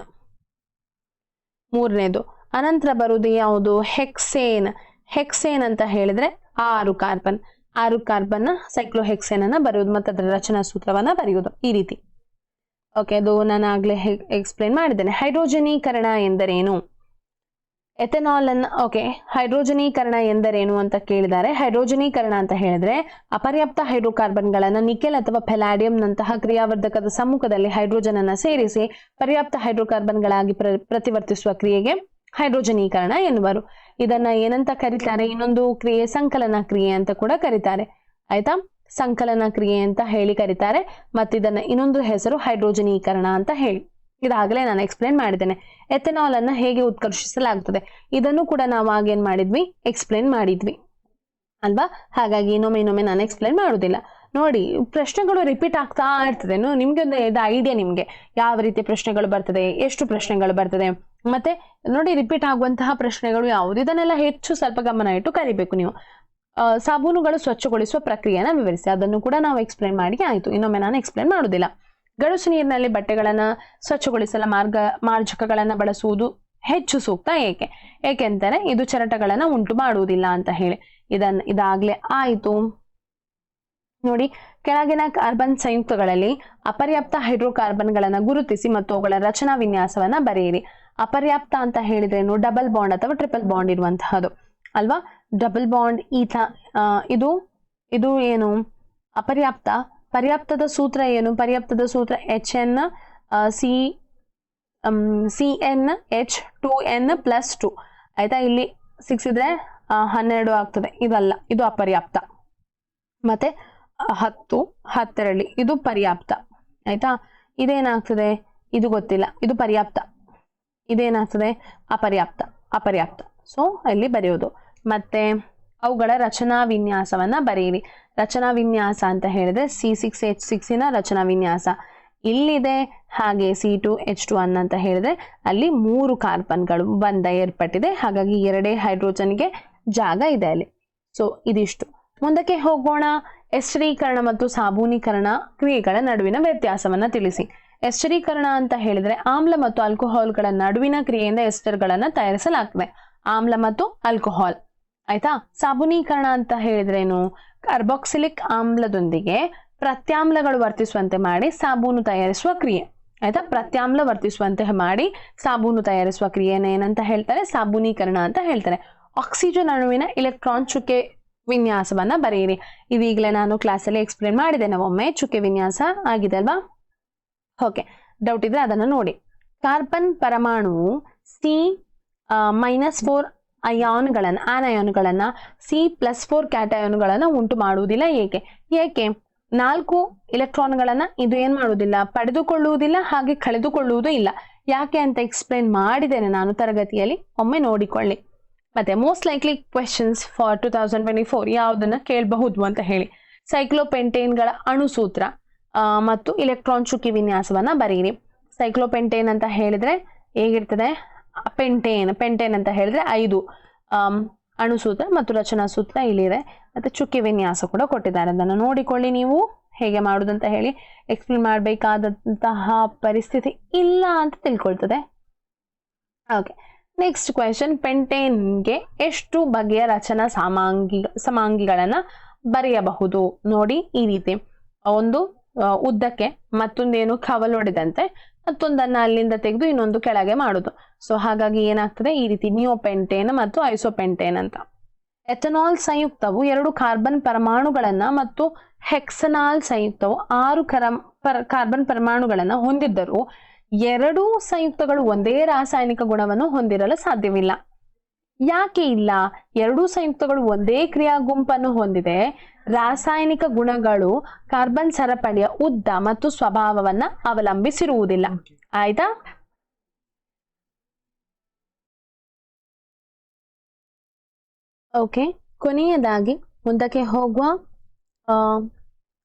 ಮೂರನೇದು. ಅನಂತರ ಬರುವುದು ಯಾವುದು? ಹೆಕ್ಸೇನ್ ಅಂತ ಹೇಳಿದ್ರೆ 6 ಕಾರ್ಬನ್ ಸೈಕ್ಲೋಹೆಕ್ಸೇನ್ ಅನ್ನ ಬರೆಯುವುದು ಮತ್ತು ಅದರ ರಚನಾ ಸೂತ್ರವನ್ನ ಬರೆಯುವುದು ಈ ರೀತಿ. ಓಕೆ, ಅದು ನಾನು ಆಗ್ಲೇ ಎಕ್ಸ್ಪ್ಲೇನ್ ಮಾಡಿದ್ದೇನೆ. ಹೈಡ್ರೋಜನೀಕರಣ ಎಂದರೇನು? ಎಥೆನಾಲ್ ಅನ್ನ ಹೈಡ್ರೋಜನೀಕರಣ ಎಂದರೇನು ಅಂತ ಕೇಳಿದ್ದಾರೆ. ಹೈಡ್ರೋಜನೀಕರಣ ಅಂತ ಹೇಳಿದ್ರೆ ಅಪರ್ಯಾಪ್ತ ಹೈಡ್ರೋಕಾರ್ಬನ್ಗಳನ್ನು ನಿಕೆಲ್ ಅಥವಾ ಪೆಲಾಡಿಯಂ ನಂತಹ ಕ್ರಿಯಾವರ್ಧಕದ ಸಮ್ಮುಖದಲ್ಲಿ ಹೈಡ್ರೋಜನ್ ಅನ್ನ ಸೇರಿಸಿ ಪರ್ಯಾಪ್ತ ಹೈಡ್ರೋಕಾರ್ಬನ್ಗಳಾಗಿ ಪ್ರತಿವರ್ತಿಸುವ ಕ್ರಿಯೆಗೆ ಹೈಡ್ರೋಜನೀಕರಣ ಎನ್ನುವರು. ಇದನ್ನ ಏನಂತ ಕರೀತಾರೆ? ಇನ್ನೊಂದು ಕ್ರಿಯೆ ಸಂಕಲನ ಕ್ರಿಯೆ ಅಂತ ಕೂಡ ಕರೀತಾರೆ ಆಯ್ತಾ. ಸಂಕಲನ ಕ್ರಿಯೆ ಅಂತ ಹೇಳಿ ಕರೀತಾರೆ. ಮತ್ತಿದನ್ನ ಇನ್ನೊಂದು ಹೆಸರು ಹೈಡ್ರೋಜನೀಕರಣ ಅಂತ ಹೇಳಿ, ಇದಾಗಲೇ ನಾನು ಎಕ್ಸ್ಪ್ಲೇನ್ ಮಾಡಿದ್ದೇನೆ. ಎಥೆನಾಲ್ ಅನ್ನ ಹೇಗೆ ಉತ್ಕರ್ಷಿಸಲಾಗುತ್ತದೆ ಇದನ್ನು ಕೂಡ ನಾವು ಆಗೇನ್ ಮಾಡಿದ್ವಿ? ಎಕ್ಸ್ಪ್ಲೇನ್ ಮಾಡಿದ್ವಿ ಅಲ್ವಾ. ಹಾಗಾಗಿ ಇನ್ನೊಮ್ಮೆ ನಾನು ಎಕ್ಸ್ಪ್ಲೇನ್ ಮಾಡುವುದಿಲ್ಲ. ನೋಡಿ, ಪ್ರಶ್ನೆಗಳು ರಿಪೀಟ್ ಆಗ್ತಾ ಇರ್ತದೆ. ನಿಮ್ಗೆ ಒಂದು ಐಡಿಯಾ, ನಿಮ್ಗೆ ಯಾವ ರೀತಿ ಪ್ರಶ್ನೆಗಳು ಬರ್ತದೆ, ಎಷ್ಟು ಪ್ರಶ್ನೆಗಳು ಬರ್ತದೆ, ಮತ್ತೆ ನೋಡಿ ರಿಪೀಟ್ ಆಗುವಂತಹ ಪ್ರಶ್ನೆಗಳು ಯಾವುದು, ಇದನ್ನೆಲ್ಲ ಹೆಚ್ಚು ಸ್ವಲ್ಪ ಗಮನ ಇಟ್ಟು ಕಲಿಬೇಕು ನೀವು. ಸಾಬೂನುಗಳು ಸ್ವಚ್ಛಗೊಳಿಸುವ ಪ್ರಕ್ರಿಯೆನ ವಿವರಿಸಿ, ಅದನ್ನು ಕೂಡ ನಾವು ಎಕ್ಸ್ಪ್ಲೇನ್ ಮಾಡಿ ಆಯ್ತು. ಇನ್ನೊಮ್ಮೆ ನಾನು ಎಕ್ಸ್ಪ್ಲೇನ್ ಮಾಡುವುದಿಲ್ಲ. ಗಡಸು ನೀರಿನಲ್ಲಿ ಬಟ್ಟೆಗಳನ್ನ ಸ್ವಚ್ಛಗೊಳಿಸಲು ಮಾರ್ಜಕಗಳನ್ನ ಬಳಸುವುದು ಹೆಚ್ಚು ಸೂಕ್ತ. ಏಕೆಂದರೆ ಇದು ಚರಟಗಳನ್ನ ಉಂಟು ಮಾಡುವುದಿಲ್ಲ ಅಂತ ಹೇಳಿ. ಇದಾಗ್ಲೇ ಆಯ್ತು. ನೋಡಿ, ಕೆಳಗಿನ ಕಾರ್ಬನ್ ಸಂಯುಕ್ತಗಳಲ್ಲಿ ಅಪರ್ಯಾಪ್ತ ಹೈಡ್ರೋಕಾರ್ಬನ್ಗಳನ್ನ ಗುರುತಿಸಿ ಮತ್ತು ಅವುಗಳ ರಚನಾ ವಿನ್ಯಾಸವನ್ನ ಬರೆಯಿರಿ. ಅಪರ್ಯಾಪ್ತ ಅಂತ ಹೇಳಿದ್ರೇನು? ಡಬಲ್ ಬಾಂಡ್ ಅಥವಾ ಟ್ರಿಪಲ್ ಬಾಂಡ್ ಇರುವಂತಹದ್ದು ಅಲ್ವಾ. ಡಬಲ್ ಬಾಂಡ್ ಇದು ಏನು? ಅಪರ್ಯಾಪ್ತ. ಪರ್ಯಾಪ್ತದ ಸೂತ್ರ ಏನು? ಪರ್ಯಾಪ್ತದ ಸೂತ್ರ CnH2n+2 ಆಯ್ತಾ. ಇಲ್ಲಿ 6 ಇದ್ರೆ 12 ಆಗ್ತದೆ. ಇದಲ್ಲ, ಇದು ಅಪರ್ಯಾಪ್ತ. ಮತ್ತೆ 10 10ರಲ್ಲಿ ಇದು ಪರ್ಯಾಪ್ತ ಆಯ್ತಾ. ಇದೇನಾಗ್ತದೆ, ಇದು ಗೊತ್ತಿಲ್ಲ, ಇದು ಪರ್ಯಾಪ್ತ, ಇದೇನಾಗ್ತದೆ ಅಪರ್ಯಾಪ್ತ. ಸೊ ಅಲ್ಲಿ ಬರೆಯೋದು. ಮತ್ತೆ ಅವುಗಳ ರಚನಾ ವಿನ್ಯಾಸವನ್ನ ಬರೆಯಿರಿ. ರಚನಾ ವಿನ್ಯಾಸ ಅಂತ ಹೇಳಿದ್ರೆ C6H6 ರಚನಾ ವಿನ್ಯಾಸ ಇಲ್ಲಿದೆ. ಹಾಗೆ C2H2 ಅಂತ ಹೇಳಿದ್ರೆ ಅಲ್ಲಿ 3 ಕಾರ್ಬನ್ಗಳು ಬಂಧ ಏರ್ಪಟ್ಟಿದೆ, ಹಾಗಾಗಿ 2 ಹೈಡ್ರೋಜನ್ಗೆ ಜಾಗ ಇದೆ ಅಲ್ಲಿ. ಸೊ ಇದಿಷ್ಟು. ಮುಂದಕ್ಕೆ ಹೋಗೋಣ. ಎಸ್ಟರೀಕರಣ ಮತ್ತು ಸಾಬೂನೀಕರಣ ಕ್ರಿಯೆಗಳ ನಡುವಿನ ವ್ಯತ್ಯಾಸವನ್ನ ತಿಳಿಸಿ. ಎಸ್ಟರೀಕರಣ ಅಂತ ಹೇಳಿದ್ರೆ ಆಮ್ಲ ಮತ್ತು ಆಲ್ಕೋಹಾಲ್ಗಳ ನಡುವಿನ ಕ್ರಿಯೆಯಿಂದ ಎಸ್ಟರ್ಗಳನ್ನ ತಯಾರಿಸಲಾಗ್ತದೆ, ಆಮ್ಲ ಮತ್ತು ಆಲ್ಕೋಹಾಲ್ ಆಯ್ತಾ. ಸಾಬೂನೀಕರಣ ಅಂತ ಹೇಳಿದ್ರೇನು, ಕಾರ್ಬಾಕ್ಸಿಲಿಕ್ ಆಮ್ಲದೊಂದಿಗೆ ಪ್ರತ್ಯಾಮ್ಲಗಳು ವರ್ತಿಸುವಂತೆ ಮಾಡಿ ಸಾಬೂನು ತಯಾರಿಸುವ ಕ್ರಿಯೆ ಆಯ್ತಾ. ಪ್ರತ್ಯಾಮ್ಲ ವರ್ತಿಸುವಂತೆ ಮಾಡಿ ಸಾಬೂನು ತಯಾರಿಸುವ ಕ್ರಿಯೆನ ಏನಂತ ಹೇಳ್ತಾರೆ, ಸಾಬೂನೀಕರಣ ಅಂತ ಹೇಳ್ತಾರೆ. ಆಕ್ಸಿಜನ್ ಅಣುವಿನ ಇಲೆಕ್ಟ್ರಾನ್ ಚುಕ್ಕೆ ವಿನ್ಯಾಸವನ್ನ ಬರೆಯಿರಿ. ಇದೀಗಲೇ ನಾನು ಕ್ಲಾಸಲ್ಲಿ ಎಕ್ಸ್ಪ್ಲೇನ್ ಮಾಡಿದ್ದೇನೆ ಒಮ್ಮೆ, ಚುಕ್ಕೆ ವಿನ್ಯಾಸ ಆಗಿದೆ ಅಲ್ವಾ. ಓಕೆ, ಡೌಟ್ ಇದ್ರೆ ಅದನ್ನು ನೋಡಿ. ಕಾರ್ಬನ್ ಪರಮಾಣುವು C-4 ಆನಯಾನ್ಗಳನ್ನ C+4 ಕ್ಯಾಟಯಾನ್ಗಳನ್ನ ಉಂಟು ಮಾಡುವುದಿಲ್ಲ. ಏಕೆ 4 ಇಲೆಕ್ಟ್ರಾನ್ಗಳನ್ನ ಇದು ಏನ್ ಮಾಡುವುದಿಲ್ಲ, ಪಡೆದುಕೊಳ್ಳುವುದಿಲ್ಲ, ಹಾಗೆ ಕಳೆದುಕೊಳ್ಳುವುದೂ ಇಲ್ಲ. ಯಾಕೆ ಅಂತ ಎಕ್ಸ್ಪ್ಲೇನ್ ಮಾಡಿದ್ದೇನೆ ನಾನು ತರಗತಿಯಲ್ಲಿ, ಒಮ್ಮೆ ನೋಡಿಕೊಳ್ಳಿ. ಮತ್ತೆ ಮೋಸ್ಟ್ ಲೈಕ್ಲಿ ಕ್ವೆಶನ್ಸ್ ಫಾರ್ 2024 ಯಾವುದನ್ನ ಕೇಳಬಹುದು ಅಂತ ಹೇಳಿ. ಸೈಕ್ಲೋಪೆಂಟೇನ್ಗಳ ಅಣುಸೂತ್ರ ಮತ್ತು ಇಲೆಕ್ಟ್ರಾನ್ ಚುಕ್ಕಿ ವಿನ್ಯಾಸವನ್ನ ಬರೀರಿ. ಸೈಕ್ಲೋಪೆಂಟೇನ್ ಅಂತ ಹೇಳಿದ್ರೆ ಹೇಗಿರ್ತದೆ, ಪೆಂಟೇನ್ ಅಂತ ಹೇಳಿದ್ರೆ 5 ಅಣುಸೂತ್ರ ಮತ್ತು ರಚನಾ ಸೂತ್ರ ಇಲ್ಲಿದೆ. ಮತ್ತೆ ಚುಕ್ಕಿ ವಿನ್ಯಾಸ ಕೂಡ ಕೊಟ್ಟಿದ್ದಾರೆ, ಅದನ್ನು ನೋಡಿಕೊಳ್ಳಿ ನೀವು ಹೇಗೆ ಮಾಡುದಂತ ಹೇಳಿ. ಎಕ್ಸ್ಪ್ಲೇನ್ ಮಾಡಬೇಕಾದಂತಹ ಪರಿಸ್ಥಿತಿ ಇಲ್ಲ ಅಂತ ತಿಳ್ಕೊಳ್ತದೆ. Okay, next question. ಪೆಂಟೇನ್ಗೆ ಎಷ್ಟು ಬಗೆಯ ರಚನಾ ಸಮಾಂಗಿಗಳನ್ನ ಬರೆಯಬಹುದು? ನೋಡಿ ಈ ರೀತಿ, ಒಂದು ಉದ್ದಕ್ಕೆ, ಮತ್ತೊಂದೇನು ಕವಲೊಡೆದಂತೆ, ಮತ್ತೊಂದನ್ನ ಅಲ್ಲಿಂದ ತೆಗೆದು ಇನ್ನೊಂದು ಕೆಳಗೆ ಮಾಡುದು. ಸೊ ಹಾಗಾಗಿ ಏನಾಗ್ತದೆ, ಈ ರೀತಿ ನಿಯೋಪೆಂಟೇನ್ ಮತ್ತು ಐಸೋಪೆಂಟೇನ್ ಅಂತ. ಎಥನಾಲ್ ಸಂಯುಕ್ತವು 2 ಕಾರ್ಬನ್ ಪರಮಾಣುಗಳನ್ನ ಮತ್ತು ಹೆಕ್ಸನಾಲ್ ಸಂಯುಕ್ತವು 6 ಕಾರ್ಬನ್ ಪರಮಾಣುಗಳನ್ನ ಹೊಂದಿದ್ದರೂ 2 ಸಂಯುಕ್ತಗಳು ಒಂದೇ ರಾಸಾಯನಿಕ ಗುಣವನ್ನು ಹೊಂದಿರಲು ಸಾಧ್ಯವಿಲ್ಲ. ಯಾಕೆ ಇಲ್ಲ? 2 ಸಂಯುಕ್ತಗಳು ಒಂದೇ ಕ್ರಿಯಾ ಗುಂಪನ್ನು ಹೊಂದಿದೆ. ರಾಸಾಯನಿಕ ಗುಣಗಳು ಕಾರ್ಬನ್ ಸರಪಳಿಯ ಉದ್ದ ಮತ್ತು ಸ್ವಭಾವವನ್ನ ಅವಲಂಬಿಸಿರುವುದಿಲ್ಲ. ಆಯ್ತಾ? ಓಕೆ, ಕೊನೆಯದಾಗಿ ಮುಂದಕ್ಕೆ ಹೋಗುವ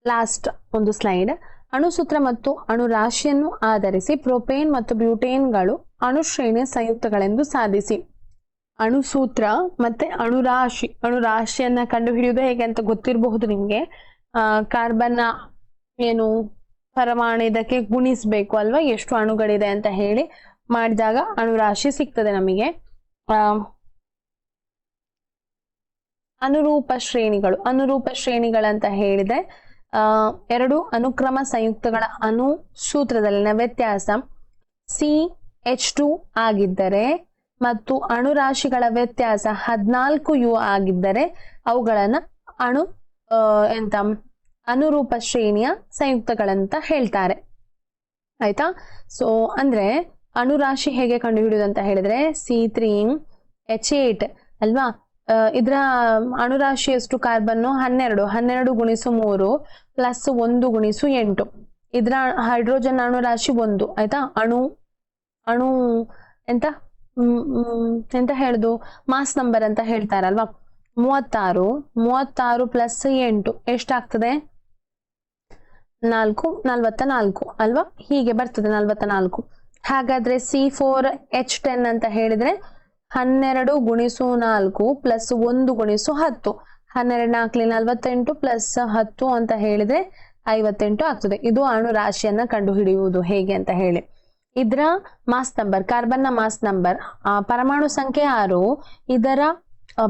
ಲಾಸ್ಟ್ ಒಂದು ಸ್ಲೈಡ್. ಅಣುಸೂತ್ರ ಮತ್ತು ಅಣುರಾಶಿಯನ್ನು ಆಧರಿಸಿ ಪ್ರೊಪೇನ್ ಮತ್ತು ಬ್ಯೂಟೇನ್ಗಳು ಅಣುಶ್ರೇಣಿಯ ಸಂಯುಕ್ತಗಳೆಂದು ಸಾಧಿಸಿ. ಅಣುಸೂತ್ರ ಮತ್ತೆ ಅಣುರಾಶಿಯನ್ನ ಕಂಡುಹಿಡಿಯುವುದು ಹೇಗೆ ಅಂತ ಗೊತ್ತಿರಬಹುದು ನಿಮ್ಗೆ. ಕಾರ್ಬನ್ ಏನು ಪರಮಾಣು ಇದಕ್ಕೆ ಗುಣಿಸ್ಬೇಕು ಅಲ್ವಾ, ಎಷ್ಟು ಅಣುಗಳಿದೆ ಅಂತ ಹೇಳಿ ಮಾಡಿದಾಗ ಅಣುರಾಶಿ ಸಿಗ್ತದೆ ನಮಗೆ. ಅನುರೂಪ ಶ್ರೇಣಿಗಳಂತ ಹೇಳಿದ್ರೆ 2 ಅನುಕ್ರಮ ಸಂಯುಕ್ತಗಳ ಅಣುಸೂತ್ರದಲ್ಲಿನ ವ್ಯತ್ಯಾಸ CH2 ಆಗಿದ್ದರೆ ಮತ್ತು ಅಣುರಾಶಿಗಳ ವ್ಯತ್ಯಾಸ 14U ಆಗಿದ್ದರೆ ಅವುಗಳನ್ನ ಅನುರೂಪ ಶ್ರೇಣಿಯ ಸಂಯುಕ್ತಗಳಂತ ಹೇಳ್ತಾರೆ. ಆಯ್ತಾ? ಸೊ ಅಂದ್ರೆ ಅಣುರಾಶಿ ಹೇಗೆ ಕಂಡುಹಿಡಿಯುವುದು ಅಂತ ಹೇಳಿದ್ರೆ C3H8 ಅಲ್ವಾ. ಇದರ ಅಣುರಾಶಿ ಎಷ್ಟು ಕಾರ್ಬನ್ನು 12 ಗುಣಿಸು 3 ಪ್ಲಸ್ 1 ಗುಣಿಸು 8. ಇದರ ಹೈಡ್ರೋಜನ್ ಅಣುರಾಶಿ 1 ಆಯ್ತಾ. ಅಣು ಎಂತ ಹೇಳುದು, ಮಾಸ್ ನಂಬರ್ ಅಂತ ಹೇಳ್ತಾರಲ್ವಾ. 36 ಪ್ಲಸ್ 8 ಎಷ್ಟಾಗ್ತದೆ? 44 ಅಲ್ವಾ. ಹೀಗೆ ಬರ್ತದೆ 44. ಹಾಗಾದ್ರೆ C4H10 ಅಂತ ಹೇಳಿದ್ರೆ 12 ಗುಣಿಸು 4 ಪ್ಲಸ್ 1 ಗುಣಿಸು 10. 12 4 48 ಪ್ಲಸ್ 10 ಅಂತ ಹೇಳಿದ್ರೆ 58 ಆಗ್ತದೆ. ಇದು ಅಣು ರಾಶಿಯನ್ನ ಕಂಡುಹಿಡಿಯುವುದು ಹೇಗೆ ಅಂತ ಹೇಳಿ. ಇದರ ಮಾಸ್ ನಂಬರ್, ಕಾರ್ಬನ್ ನ ಮಾಸ್ ನಂಬರ್, ಪರಮಾಣು ಸಂಖ್ಯೆ 6, ಇದರ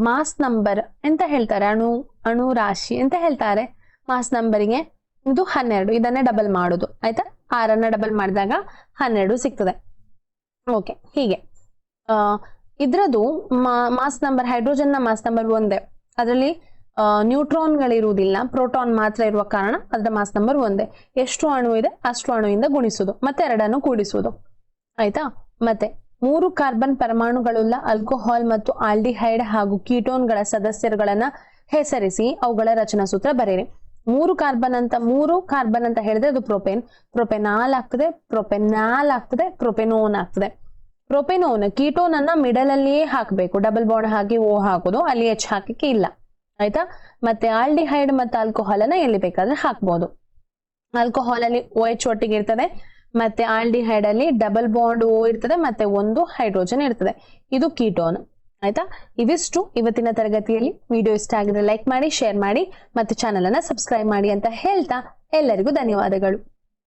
ಮಾಸ್ ನಂಬರ್ ಎಂತ ಹೇಳ್ತಾರೆ, ಅಣು ರಾಶಿ ಅಂತ ಹೇಳ್ತಾರೆ. ಮಾಸ್ ನಂಬರಿಗೆ ಇದು 12, ಇದನ್ನೇ ಡಬಲ್ ಮಾಡುದು ಆಯ್ತಾ. 6 ಡಬಲ್ ಮಾಡಿದಾಗ 12 ಸಿಗ್ತದೆ. ಓಕೆ, ಹೀಗೆ ಇದ್ರದ್ದು ಮಾಸ್ ನಂಬರ್, ಹೈಡ್ರೋಜನ್ ನ ಮಾಸ್ ನಂಬರ್ ಒಂದೇ. ಅದರಲ್ಲಿ ನ್ಯೂಟ್ರಾನ್ಗಳಿರುವುದಿಲ್ಲ, ಪ್ರೋಟಾನ್ ಮಾತ್ರ ಇರುವ ಕಾರಣ ಅದರ ಮಾಸ್ ನಂಬರ್ ಒಂದೇ. ಎಷ್ಟು ಅಣು ಇದೆ ಅಷ್ಟು ಅಣುವಿಂದ ಗುಣಿಸುವುದು, ಮತ್ತೆ 2 ಕೂಡಿಸುವುದು ಆಯ್ತಾ. ಮತ್ತೆ 3 ಕಾರ್ಬನ್ ಪರಮಾಣುಗಳುಳ್ಳ ಆಲ್ಕೋಹಾಲ್ ಮತ್ತು ಆಲ್ಡಿಹೈಡ್ ಹಾಗೂ ಕೀಟೋನ್ಗಳ ಸದಸ್ಯರುಗಳನ್ನ ಹೆಸರಿಸಿ ಅವುಗಳ ರಚನಾ ಸೂತ್ರ ಬರೆಯಿರಿ. ಮೂರು ಕಾರ್ಬನ್ ಅಂತ ಹೇಳಿದ್ರೆ ಅದು ಪ್ರೊಪೆನಾಲ್ ಆಗ್ತದೆ, ಪ್ರೊಪೆನಾಲ್ ಆಗ್ತದೆ, ಪ್ರೊಪೆನೋನ್ ಆಗ್ತದೆ. ಪ್ರೊಪೆನೋನ್ ಕೀಟೋನ್ ಅನ್ನ ಮಿಡಲ್ ಅಲ್ಲಿಯೇ ಹಾಕಬೇಕು, ಡಬಲ್ ಬಾಂಡ್ ಹಾಕಿ ಓ ಹಾಕೋದು, ಅಲ್ಲಿ ಎಚ್ ಹಾಕಕ್ಕೆ ಇಲ್ಲ, ಆಯ್ತಾ. ಮತ್ತೆ ಆಲ್ಡಿಹೈಡ್ ಮತ್ತು ಆಲ್ಕೋಹಾಲ್ ಅನ್ನ ಎಲ್ಲಿ ಬೇಕಾದ್ರೆ ಹಾಕ್ಬಹುದು. ಆಲ್ಕೋಹಾಲ್ ಅಲ್ಲಿ ಓ ಎಚ್ ಒಟ್ಟಿಗೆ ಇರ್ತದೆ, ಮತ್ತೆ ಆಲ್ಡಿಹೈಡ್ ಅಲ್ಲಿ ಡಬಲ್ ಬಾಂಡ್ ಓ ಇರ್ತದೆ, ಮತ್ತೆ ಒಂದು ಹೈಡ್ರೋಜನ್ ಇರ್ತದೆ. ಇದು ಕೀಟೋನ್, ಆಯ್ತಾ. ಇವಿಷ್ಟು ಇವತ್ತಿನ ತರಗತಿಯಲ್ಲಿ. ವಿಡಿಯೋ ಇಷ್ಟ ಆಗಿದ್ರೆ ಲೈಕ್ ಮಾಡಿ, ಶೇರ್ ಮಾಡಿ, ಮತ್ತೆ ಚಾನಲ್ ಅನ್ನ ಸಬ್ಸ್ಕ್ರೈಬ್ ಮಾಡಿ ಅಂತ ಹೇಳ್ತಾ ಎಲ್ಲರಿಗೂ ಧನ್ಯವಾದಗಳು.